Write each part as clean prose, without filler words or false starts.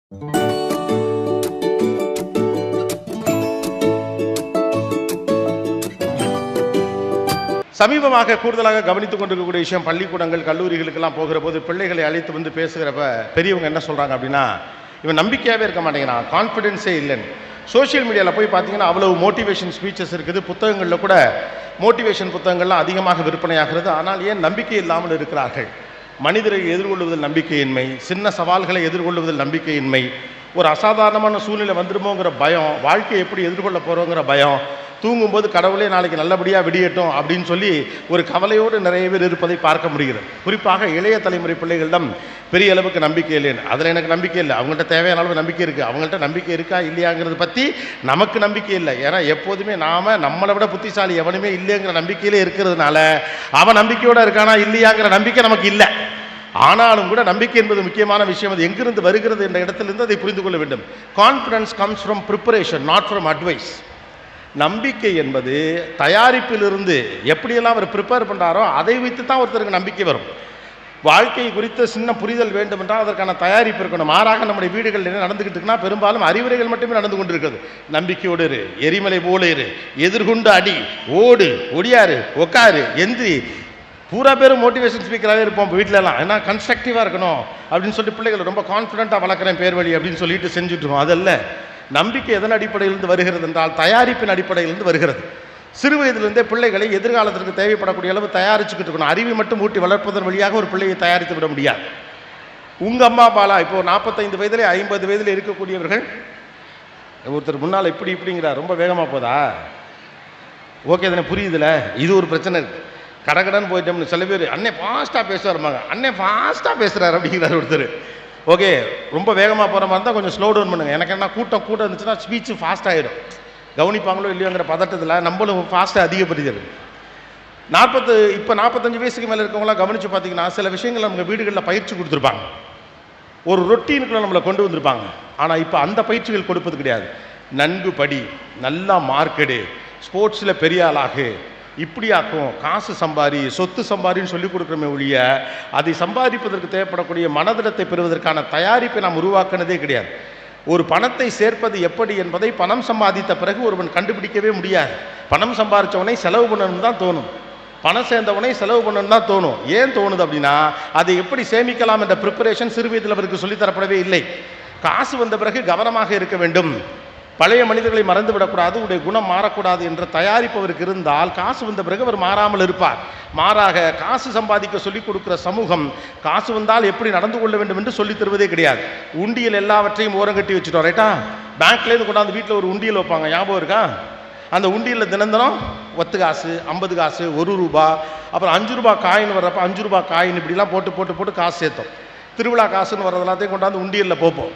சமீபமாக கூடுதலாக கவனித்துக் கொண்டிருக்கக்கூடிய விஷயம், பள்ளிக்கூடங்கள் கல்லூரிகளுக்கெல்லாம் போகிற போது பிள்ளைகளை அழைத்து வந்து பேசுகிறப்ப பெரியவங்க என்ன சொல்கிறாங்க அப்படின்னா, இவன் நம்பிக்கையாகவே இருக்க மாட்டேங்கிறான், கான்ஃபிடென்ஸே இல்லைன்னு. சோஷியல் மீடியாவில் போய் பார்த்தீங்கன்னா அவ்வளவு மோட்டிவேஷன் ஸ்பீச்சஸ் இருக்குது, புத்தகங்களில் கூட மோட்டிவேஷன் புத்தகங்கள்லாம் அதிகமாக விற்பனையாகிறது. ஆனால் ஏன் நம்பிக்கை இல்லாமல் இருக்கிறார்கள்? மனிதரை எதிர்கொள்வதில் நம்பிக்கையின்மை, சின்ன சவால்களை எதிர்கொள்வதில் நம்பிக்கையின்மை, ஒரு அசாதாரணமான சூழ்நிலை வந்துடுமோங்கிற பயம், வாழ்க்கையை எப்படி எதிர்கொள்ள போகிறோங்கிற பயம், தூங்கும்போது கடவுளே நாளைக்கு நல்லபடியாக விடியட்டும் அப்படின்னு சொல்லி ஒரு கவலையோடு நிறைய பேர் இருப்பதை பார்க்க முடிகிறது. குறிப்பாக இளைய தலைமுறை பிள்ளைகளிடம் பெரிய அளவுக்கு நம்பிக்கை இல்லைன்னு. அதில் எனக்கு நம்பிக்கை இல்லை, அவங்கள்ட்ட தேவையான அளவு நம்பிக்கை இருக்குது. அவங்கள்ட்ட நம்பிக்கை இருக்கா இல்லையாங்கிறத பற்றி நமக்கு நம்பிக்கை இல்லை. ஏன்னா எப்போதுமே நாம் நம்மளை விட புத்திசாலி எவனுமே இல்லைங்கிற நம்பிக்கையிலே இருக்கிறதுனால அவன் நம்பிக்கையோடு இருக்கானா இல்லையாங்கிற நம்பிக்கை நமக்கு இல்லை. ஆனாலும் கூட நம்பிக்கை என்பது முக்கியமான விஷயம். அது எங்கிருந்து வருகிறது என்ற இடத்திலிருந்து அதை புரிந்து கொள்ள வேண்டும். Confidence comes from preparation, not from advice. நம்பிக்கை என்பது தயாரிப்பிலிருந்து எப்படியெல்லாம் அவர் ப்ரிப்பேர் பண்ணுறாரோ அதை வைத்து தான் ஒருத்தருக்கு நம்பிக்கை வரும். வாழ்க்கை குறித்த சின்ன புரிதல் வேண்டும் என்றால் அதற்கான தயாரிப்பு இருக்கணும். மாறாக நம்முடைய வீடுகளில் என்ன நடந்துக்கிட்டு இருக்குன்னா பெரும்பாலும் அறிவுரைகள் மட்டுமே நடந்து கொண்டிருக்கிறது. நம்பிக்கையோடு இரு, எரிமலை போல இரு, எதிர்கொண்டு அடி, ஓடு, ஒடியாரு, உக்காரு, எந்திரி, பூரா பேரும் மோட்டிவேஷன் ஸ்பீக்கராகவே இருப்போம் வீட்டிலலாம். ஏன்னா கன்ஸ்ட்ரக்டிவாக இருக்கணும் அப்படின்னு சொல்லிட்டு பிள்ளைகள் ரொம்ப கான்ஃபிடென்ட்டாக வளர்க்குறேன் பேர் வழி அப்படின்னு சொல்லிட்டு செஞ்சுட்ருவோம். அதல்ல, நம்பிக்கை எதன் அடிப்படையிலிருந்து வருகிறது என்றால் தயாரிப்பின் அடிப்படையிலிருந்து வருகிறது. சிறு வயதிலிருந்தே பிள்ளைகளை எதிர்காலத்திற்கு தேவைப்படக்கூடிய அளவு தயாரிச்சுக்கிட்டு இருக்கணும். அறிவை மட்டும் ஊட்டி வளர்ப்பதன் வழியாக ஒரு பிள்ளையை தயாரித்து விட முடியாது. உங்கள் அம்மா அப்பாலா இப்போ 45 வயதிலே 50 வயதில் இருக்கக்கூடியவர்கள், ஒருத்தர் முன்னால் இப்படிங்கிறார், ரொம்ப வேகமாக போதா, ஓகே தானே, புரியுதுல, இது ஒரு பிரச்சனை இருக்குது. கடகடன்னு போயிட்டோம்னு சில பேர் அண்ணே ஃபாஸ்ட்டாக பேசுவாருமாங்க, அண்ணே ஃபாஸ்ட்டாக பேசுகிறார் அப்படிங்கிறார் ஒருத்தர். ஓகே, ரொம்ப வேகமாக போகிற மாதிரி தான் கொஞ்சம் ஸ்லோ டவுன் பண்ணுங்கள். எனக்கு என்ன கூட்டம் இருந்துச்சுன்னா ஸ்பீச்சு ஃபாஸ்ட் ஆகிடும். கவனிப்பாங்களோ இல்லையோங்கிற பதட்டத்தில் நம்மளும் ஃபாஸ்ட்டாக அதிகப்படுகிறது. இப்போ 45 வயசுக்கு மேலே இருக்கவங்களாம் கவனித்து பார்த்தீங்கன்னா சில விஷயங்கள் நம்ம வீடுகளில் பயிற்சி கொடுத்துருப்பாங்க, ஒரு ரொட்டீனுக்குள்ளே நம்மளை கொண்டு வந்திருப்பாங்க. ஆனால் இப்போ அந்த பயிற்சிகள் கொடுப்பது கிடையாது. நன்கு படி, நல்லா மார்க்கெடு, ஸ்போர்ட்ஸில் பெரிய ஆளாகு, இப்படியாக்கும், காசு சம்பாரி, சொத்து சம்பாரின்னு சொல்லிக் கொடுக்குறமே ஒழிய அதை சம்பாதிப்பதற்கு தேவைப்படக்கூடிய மனதிடத்தை பெறுவதற்கான தயாரிப்பை நாம் உருவாக்குனதே கிடையாது. ஒரு பணத்தை சேர்ப்பது எப்படி என்பதை பணம் சம்பாதித்த பிறகு ஒருவன் கண்டுபிடிக்கவே முடியாது. பணம் சம்பாதிச்சவனை செலவு பண்ணணும்னு தான் தோணும், பணம் சேர்ந்தவனை செலவு பண்ணணும்னு தான் தோணும். ஏன் தோணுது அப்படின்னா அதை எப்படி சேமிக்கலாம் என்ற ப்ரிப்பரேஷன் சிறு வயதில் அவருக்கு சொல்லித்தரப்படவே இல்லை. காசு வந்த பிறகு கவனமாக இருக்க வேண்டும், பழைய மனிதர்களை மறந்து விடக்கூடாது, உடைய குணம் மாறக்கூடாது என்ற தயாரிப்பு அவருக்கு இருந்தால் காசு வந்த பிறகு அவர் மாறாமல் இருப்பார். மாறாக காசு சம்பாதிக்க சொல்லிக் கொடுக்குற சமூகம் காசு வந்தால் எப்படி நடந்து கொள்ள வேண்டும் என்று சொல்லித் தருவதே கிடையாது. உண்டியல் எல்லாவற்றையும் ஓரங்கட்டி வச்சுட்டோம், ரைட்டா? பேங்க்லேருந்து கொண்டாந்து வீட்டில் ஒரு உண்டியல் வைப்பாங்க, ஞாபகம் இருக்கா? அந்த உண்டியலில் தினம் 10 காசு, 50 காசு, 1 ரூபா, அப்புறம் 5 ரூபா காயின் வர்றப்ப 5 ரூபா காயின் இப்படிலாம் போட்டு காசு சேர்த்தோம். திருவிழா காசுன்னு வர்றது எல்லாத்தையும் கொண்டாந்து உண்டியலில் போப்போம்.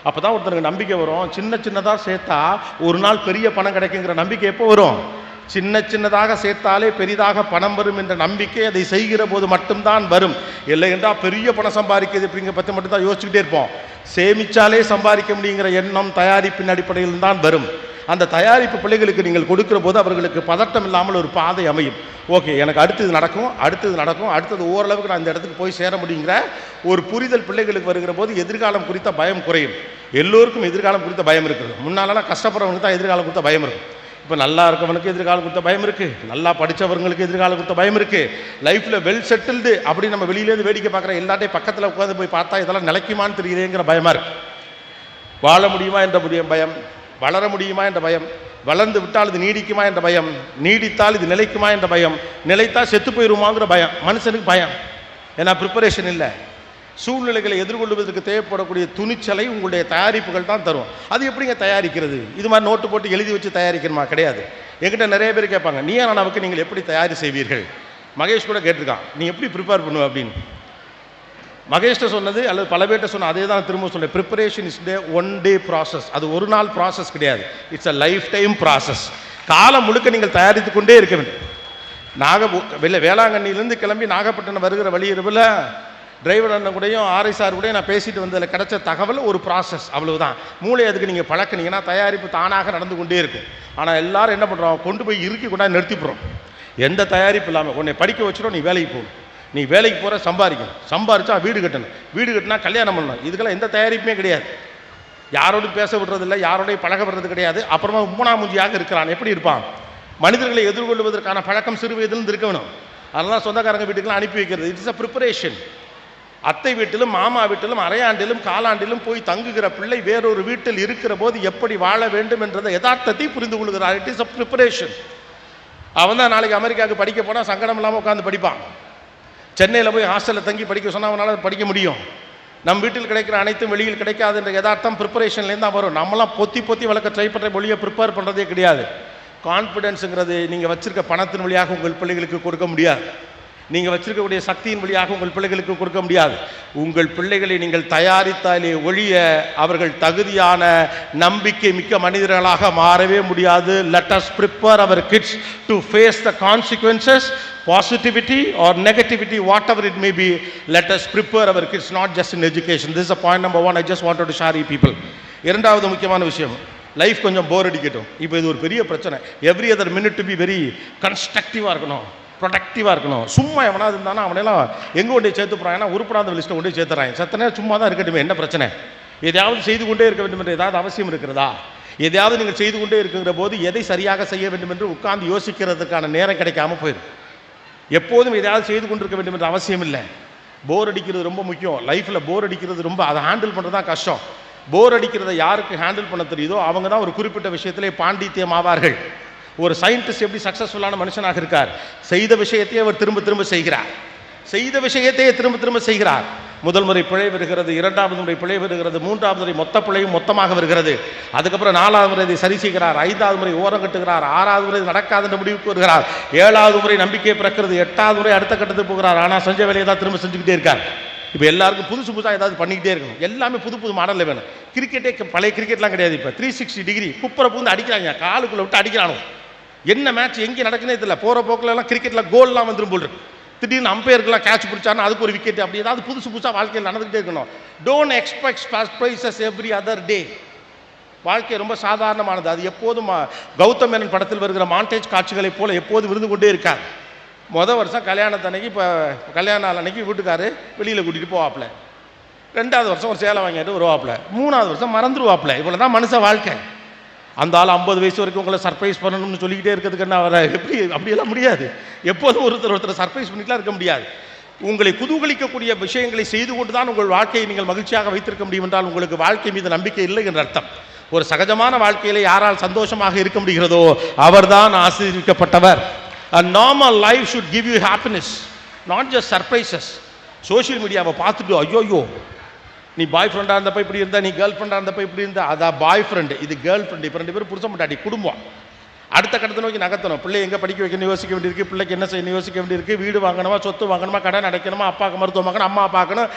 அப்போ தான் ஒருத்தருக்கு நம்பிக்கை வரும். சின்னதாக சேர்த்தா ஒரு நாள் பெரிய பணம் கிடைக்குங்கிற நம்பிக்கை எப்போ வரும்? சின்னதாக சேர்த்தாலே பெரிதாக பணம் வரும் என்ற நம்பிக்கை அதை செய்கிற போது மட்டும்தான் வரும். இல்லை என்றால் பெரிய பணம் சம்பாதிக்கிறது அப்படிங்கிற பற்றி மட்டும்தான் யோசிச்சுக்கிட்டே இருப்போம். சேமிச்சாலே சம்பாதிக்க முடியுங்கிற எண்ணம் தயாரிப்பின் அடிப்படையில் தான் வரும். அந்த தயாரிப்பு பிள்ளைகளுக்கு நீங்கள் கொடுக்குற போது அவர்களுக்கு பதட்டம் இல்லாமல் ஒரு பாதை அமையும். ஓகே, எனக்கு அடுத்தது நடக்கும், அடுத்தது ஓரளவுக்கு நான் இந்த இடத்துக்கு போய் சேர முடியுங்கிற ஒரு புரிதல் பிள்ளைகளுக்கு வருகிற போது எதிர்காலம் குறித்த பயம் குறையும். எல்லோருக்கும் எதிர்காலம் குறித்த பயம் இருக்குது. முன்னாலலாம் கஷ்டப்படுறவங்களுக்கு தான் எதிர்காலம் குறித்த பயம் இருக்கும். இப்போ நல்லா இருக்கவனுக்கு எதிர்காலம் கொடுத்த பயம் இருக்குது, நல்லா படித்தவர்களுக்கு எதிர்காலம் கொடுத்த பயம் இருக்குது. லைஃப்பில் வெல் செட்டில்டு அப்படி நம்ம வெளியிலேருந்து வேடிக்கை பார்க்குற எல்லாட்டையும் பக்கத்தில் உட்காந்து போய் பார்த்தா இதெல்லாம் நிலைக்குமான்னு தெரியலேங்கிற பயமாக இருக்குது. வாழ முடியுமா என்ற பயம், வளர முடியுமா என்ற பயம், வளர்ந்து விட்டால் இது நீடிக்குமா என்ற பயம், நீடித்தால் இது நிலைக்குமா என்ற பயம், நிலைத்தால் செத்து போயிடுமாங்கிற பயம். மனுஷனுக்கு பயம், ஏன்னா ப்ரிப்பரேஷன் இல்லை. சூழ்நிலைகளை எதிர்கொள்வதற்கு தேவைப்படக்கூடிய துணிச்சலை உங்களுடைய தயாரிப்புகள் தான் தரும். அது எப்படிங்க தயாரிக்கிறது? இது மாதிரி நோட்டு போட்டு எழுதி வச்சு தயாரிக்கணுமா? கிடையாது. என்கிட்ட நிறைய பேர் கேட்பாங்க, நீயா நானாவுக்கு நீங்கள் எப்படி தயாரி செய்வீர்கள்? மகேஷ் கூட கேட்டிருக்கான், நீ எப்படி ப்ரிப்பேர் பண்ணுவ அப்படின்னு. மகேஷ்ட சொன்னது அல்லது பல பேர்ட்ட சொன்ன அதே தான் திரும்ப சொல்கிறேன். Preparation is one day process. அது ஒரு நாள் ப்ராசஸ் கிடையாது, it's a life time process. காலம் முழுக்க நீங்கள் தயாரித்து கொண்டே இருக்க வேண்டும். வேளாங்கண்ணிலேருந்து கிளம்பி நாகப்பட்டினம் வருகிற வழியிருவில் டிரைவர் அண்ணன் கூடயும் ஆர்ஐசார் கூடயும் நான் பேசிட்டு வந்ததில் கிடைச்ச தகவல் ஒரு ப்ராசஸ், அவ்வளவுதான். மூளை அதுக்கு நீங்கள் பழக்கினீங்கன்னா தயாரிப்பு தானாக நடந்து கொண்டே இருக்கும். ஆனால் எல்லாரும் என்ன பண்ணுறோம், கொண்டு போய் இறுக்கி கொண்டாந்து நிறுத்திப்படுறோம். எந்த தயாரிப்பு இல்லாமல் உன்னை படிக்க வச்சிடும், நீ வேலைக்கு போகணும், நீ வேலைக்கு போகிற சம்பாதிக்கணும், சம்பாதிச்சா வீடு கட்டணும், வீடு கட்டினா கல்யாணம் பண்ணணும், இதுக்கெல்லாம் எந்த தயாரிப்புமே கிடையாது. யாரோடும் பேச விடுறதில்லை, யாரோடையும் பழக விடுறது கிடையாது. அப்புறமா மூஞ்சியாக இருக்கிறான். எப்படி இருப்பான்? மனிதர்களை எதிர்கொள்வதற்கான பழக்கம் சிறு வயதிலிருந்து இருக்க வேணும். அதெல்லாம் சொந்தக்காரங்க வீட்டுக்கெல்லாம் அனுப்பி வைக்கிறது. It's a preparation. அத்தை வீட்டிலும் மாமா வீட்டிலும் அரையாண்டிலும் காலாண்டிலும் போய் தங்குகிற பிள்ளை வேறொரு வீட்டில் இருக்கிற போது எப்படி வாழ வேண்டும் என்ற யதார்த்தத்தை புரிந்து கொள்கிறார். It is a preparation. அவன் தான் நாளைக்கு அமெரிக்காவுக்கு படிக்க போனால் சங்கடம் இல்லாமல் உட்காந்து படிப்பான். சென்னையில் போய் ஹாஸ்டலில் தங்கி படிக்க சொன்னால் அவனால் படிக்க முடியும். நம் வீட்டில் கிடைக்கிற அனைத்தும் வெளியில் கிடைக்காது என்ற யதார்த்தம் ப்ரிப்பரேஷன்லேருந்து தான் வரும். நம்மளாம் பொத்தி வளர்க்க ட்ரை பண்ணுற மொழியை ப்ரிப்பேர் பண்ணுறதே கிடையாது. கான்ஃபிடென்ஸுங்கிறது நீங்கள் வச்சிருக்க பணத்தின் வழியாக உங்கள் பிள்ளைகளுக்கு கொடுக்க முடியாது. நீங்கள் வச்சிருக்கக்கூடிய சக்தியின் வழியாக உங்கள் பிள்ளைகளுக்கு கொடுக்க முடியாது. உங்கள் பிள்ளைகளை நீங்கள் தயாரித்தாலே ஒழிய அவர்கள் தகுதியான நம்பிக்கை மிக்க மனிதர்களாக மாறவே முடியாது. Let us prepare our kids to face the consequences, positivity or negativity, whatever it may be. Let us prepare our kids, not just in education. This is a point number one I just wanted to share you people. இரண்டாவது முக்கியமான விஷயம், life கொஞ்சம் போர் அடிக்கட்டும். இப்போ இது ஒரு பெரிய பிரச்சனை. Every other minute to be very கன்ஸ்ட்ரக்டிவாக இருக்கணும், ப்ரொடக்டிவாக இருக்கணும். சும்மா எவனாவது இருந்தானா அவனெல்லாம் எங்கே கொண்டு சேர்த்து போகிறான்? ஏன்னா உருப்படாத லிஸ்ட்டை கொண்டு சேர்த்துறாங்க. சத்தனே சும்மா தான் இருக்கட்டுமே, என்ன பிரச்சனை? எதையாவது செய்து கொண்டே இருக்க வேண்டும் என்ற ஏதாவது அவசியம் இருக்கிறதா? எதையாவது நீங்கள் செய்து கொண்டே இருக்கிற போது எதை சரியாக செய்ய வேண்டும் என்று உட்கார்ந்து யோசிக்கிறதுக்கான நேரம் கிடைக்காம போயிடும். எப்போதும் எதையாவது செய்து கொண்டிருக்க வேண்டும் என்ற அவசியம் இல்லை. போர் அடிக்கிறது ரொம்ப முக்கியம். லைஃப்பில் போர் அடிக்கிறது ரொம்ப, அதை ஹேண்டில் பண்ணுறது தான் கஷ்டம். போர் அடிக்கிறத யாருக்கு ஹேண்டில் பண்ண தெரியுதோ அவங்க தான் ஒரு குறிப்பிட்ட விஷயத்திலே பாண்டித்தியம் ஆவார்கள். ஒரு சயின்டிஸ்ட் எப்படி சக்சஸ்ஃபுல்லான மனுஷனாக இருக்கார்? செய்த விஷயத்தையே அவர் திரும்ப செய்கிறார். செய்த விஷயத்தையே திரும்ப செய்கிறார். முதல் முறை பிழை வருகிறது, இரண்டாவது முறை பிழை வருகிறது, மூன்றாவது முறை மொத்த பிழையும் மொத்தமாக வருகிறது. அதுக்கப்புறம் நாலாவது முறை இதை சரி செய்கிறார், ஐந்தாவது முறை ஓரம் கட்டுகிறார், ஆறாவது முறை நடக்காது என்ற முடிவுக்கு வருகிறார், ஏழாவது முறை நம்பிக்கை பிறக்கிறது, எட்டாவது முறை அடுத்த கட்டத்துக்கு போகிறார். ஆனால் செஞ்ச வேலையை தான் திரும்ப செஞ்சுக்கிட்டே இருக்கார். இப்போ எல்லாருக்கும் புதுசாக ஏதாவது பண்ணிக்கிட்டே இருக்கணும். எல்லாமே புது மாடலில் வேணும். கிரிக்கெட்டே பழைய கிரிக்கெட்லாம் கிடையாது. இப்போ 360 டிகிரி குப்பரை பூந்து அடிக்கிறாங்க, காலுக்குள்ளே விட்டு அடிக்கிறானோ. என்ன மேட்ச் எங்கே நடக்குன்னே தெரியல. போகிற போக்கிலலாம் கிரிக்கெட்டில் கோல்லாம் வந்துடும் போல் இருக்கு. திடீர்னு அம்பையருக்குலாம் கேட்ச் பிடிச்சாருன்னா அதுக்கு ஒரு விக்கெட். அப்படி ஏதாவது புதுசாக வாழ்க்கையில் நடந்துகிட்டே இருக்கணும். Don't expect surprises every other day. வாழ்க்கை ரொம்ப சாதாரணமானது. அது எப்போதும் கௌதம் மேனன் படத்தில் வருகிற மாண்டேஜ் காட்சிகளைப் போல எப்போதும் விருந்து கொண்டே இருக்கார். வருஷம் கல்யாணத்தன்னைக்கு, இப்போ கல்யாண நாள் அன்னைக்கு வீட்டுக்காரு வெளியில் கூட்டிகிட்டு போவாப்பில். 2வது வருஷம் ஒரு சேலை வாங்கிட்டு வருவாப்பில். 3வது வருஷம் மறந்துடுவாப்பில். இவ்வளோ தான் மனுஷ வாழ்க்கை. அந்த ஆள் 50 வயசு வரைக்கும் உங்களை சர்ப்ரைஸ் பண்ணணும்னு சொல்லிக்கிட்டே இருக்கிறதுக்கு என்ன வர? எப்படி? அப்படியெல்லாம் முடியாது. எப்போதும் ஒருத்தர் சர்ப்ரைஸ் பண்ணிட்டுலாம் இருக்க முடியாது. உங்களை குதூகலிக்கக்கூடிய விஷயங்களை செய்து கொண்டு தான் உங்கள் வாழ்க்கையை நீங்கள் மகிழ்ச்சியாக வைத்திருக்க முடியும் என்றால் உங்களுக்கு வாழ்க்கை மீது நம்பிக்கை இல்லை என்ற அர்த்தம். ஒரு சகஜமான வாழ்க்கையில் யாரால் சந்தோஷமாக இருக்க முடிகிறதோ அவர்தான் ஆசீர்வதிக்கப்பட்டவர். A normal life should give you happiness, not just surprises. Social மீடியாவை பார்த்துட்டு ஐயோ நீ பாய் ஃப்ரெண்டாக இருந்தப்ப இப்படி இருந்தா, நீ கேர்ள் ஃப்ரெண்டாக இருந்தப்ப இப்படி இருந்தா, அதான் பாய் ஃப்ரெண்டு, இது கேர்ள் ஃப்ரெண்டு. இப்போ 2 பேரும் புருஷன் பொண்டாட்டி, குடும்பம். அடுத்த கட்டத்தை நோக்கி நகர்த்தணும். பிள்ளை எங்கே படிக்க வைக்கணும் யோசிக்க வேண்டியிருக்கு, பிள்ளைக்கு என்ன செய்யணும் யோசிக்க வேண்டியிருக்கு, வீடு வாங்கணுமா, சொத்து வாங்கணுமா, கடன் அடைக்கணுமா, அப்பாவுக்கு மருத்துவம் பார்க்கணும், அம்மா பார்க்கணும்,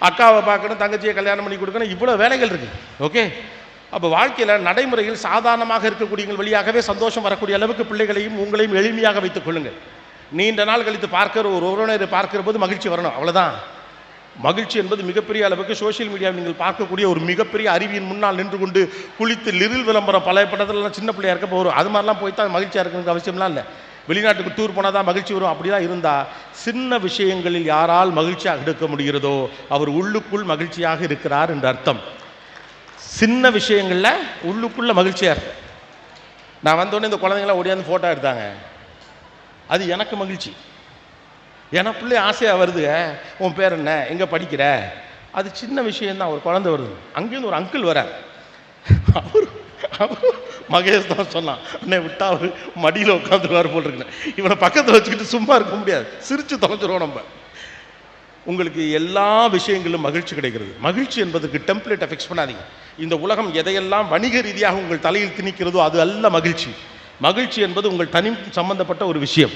அக்காவை பார்க்கணும், தங்கச்சியை கல்யாணம் பண்ணி கொடுக்கணும், இவ்வளோ வேலைகள் இருக்குது. ஓகே, அப்போ வாழ்க்கையில் நடைமுறையில் சாதாரணமாக இருக்கக்கூடிய வழியாகவே சந்தோஷம் வரக்கூடிய அளவுக்கு பிள்ளைகளையும் உங்களையும் எளிமையாக வைத்துக் கொள்ளுங்கள். நீண்ட நாள் கழித்து பார்க்கிற ஒரு உறவினரை பார்க்கிற போது மகிழ்ச்சி வரணும், அவ்வளோதான். மகிழ்ச்சி என்பது மிகப்பெரிய அளவுக்கு சோஷியல் மீடியாவில் நீங்கள் பார்க்கக்கூடிய ஒரு மிகப்பெரிய அருவியின் முன்னால் நின்று கொண்டு குளித்து லிரில் விளம்பரம் பல படத்துலலாம் சின்ன பிள்ளையா இருக்க போகிறோம். அது மாதிரிலாம் போய் தான் மகிழ்ச்சியாக இருக்கிறதுக்கு அவசியம்லாம் இல்லை. வெளிநாட்டுக்கு டூர் போனால் தான் மகிழ்ச்சி வரும் அப்படி தான் இருந்தால், சின்ன விஷயங்களில் யாரால் மகிழ்ச்சியாக இருக்க முடிகிறதோ அவர் உள்ளுக்குள் மகிழ்ச்சியாக இருக்கிறார் என்று அர்த்தம். சின்ன விஷயங்களில் உள்ளுக்குள்ள மகிழ்ச்சியாக இருக்கு. நான் வந்தோடனே இந்த குழந்தைங்களாம் ஓடியாந்து ஃபோட்டோ எடுத்தாங்க, அது எனக்கு மகிழ்ச்சி. ஏன்னா பிள்ளை ஆசையாக வருதுங்க, உன் பேர் என்ன, எங்கே படிக்கிற, அது சின்ன விஷயந்தான். ஒரு குழந்தை வருது, அங்கேருந்து ஒரு அங்கிள் வர, அவர் மகேஷ் தான் சொன்னான், அண்ணே விட்டா அவர் மடியில் உட்காந்துருவார் போட்டிருக்கேன். இவனை பக்கத்தில் வச்சுக்கிட்டு சும்மா இருக்க முடியாது, சிரித்து தொலைச்சிருவோம் நம்ம. உங்களுக்கு எல்லா விஷயங்களும் மகிழ்ச்சி கிடைக்கிறது. மகிழ்ச்சி என்பதுக்கு டெம்ப்ளேட்டை ஃபிக்ஸ் பண்ணாதீங்க. இந்த உலகம் எதையெல்லாம் வணிக ரீதியாக உங்கள் தலையில் திணிக்கிறதோ அது அல்ல மகிழ்ச்சி. மகிழ்ச்சி என்பது உங்கள் தனி சம்பந்தப்பட்ட ஒரு விஷயம்.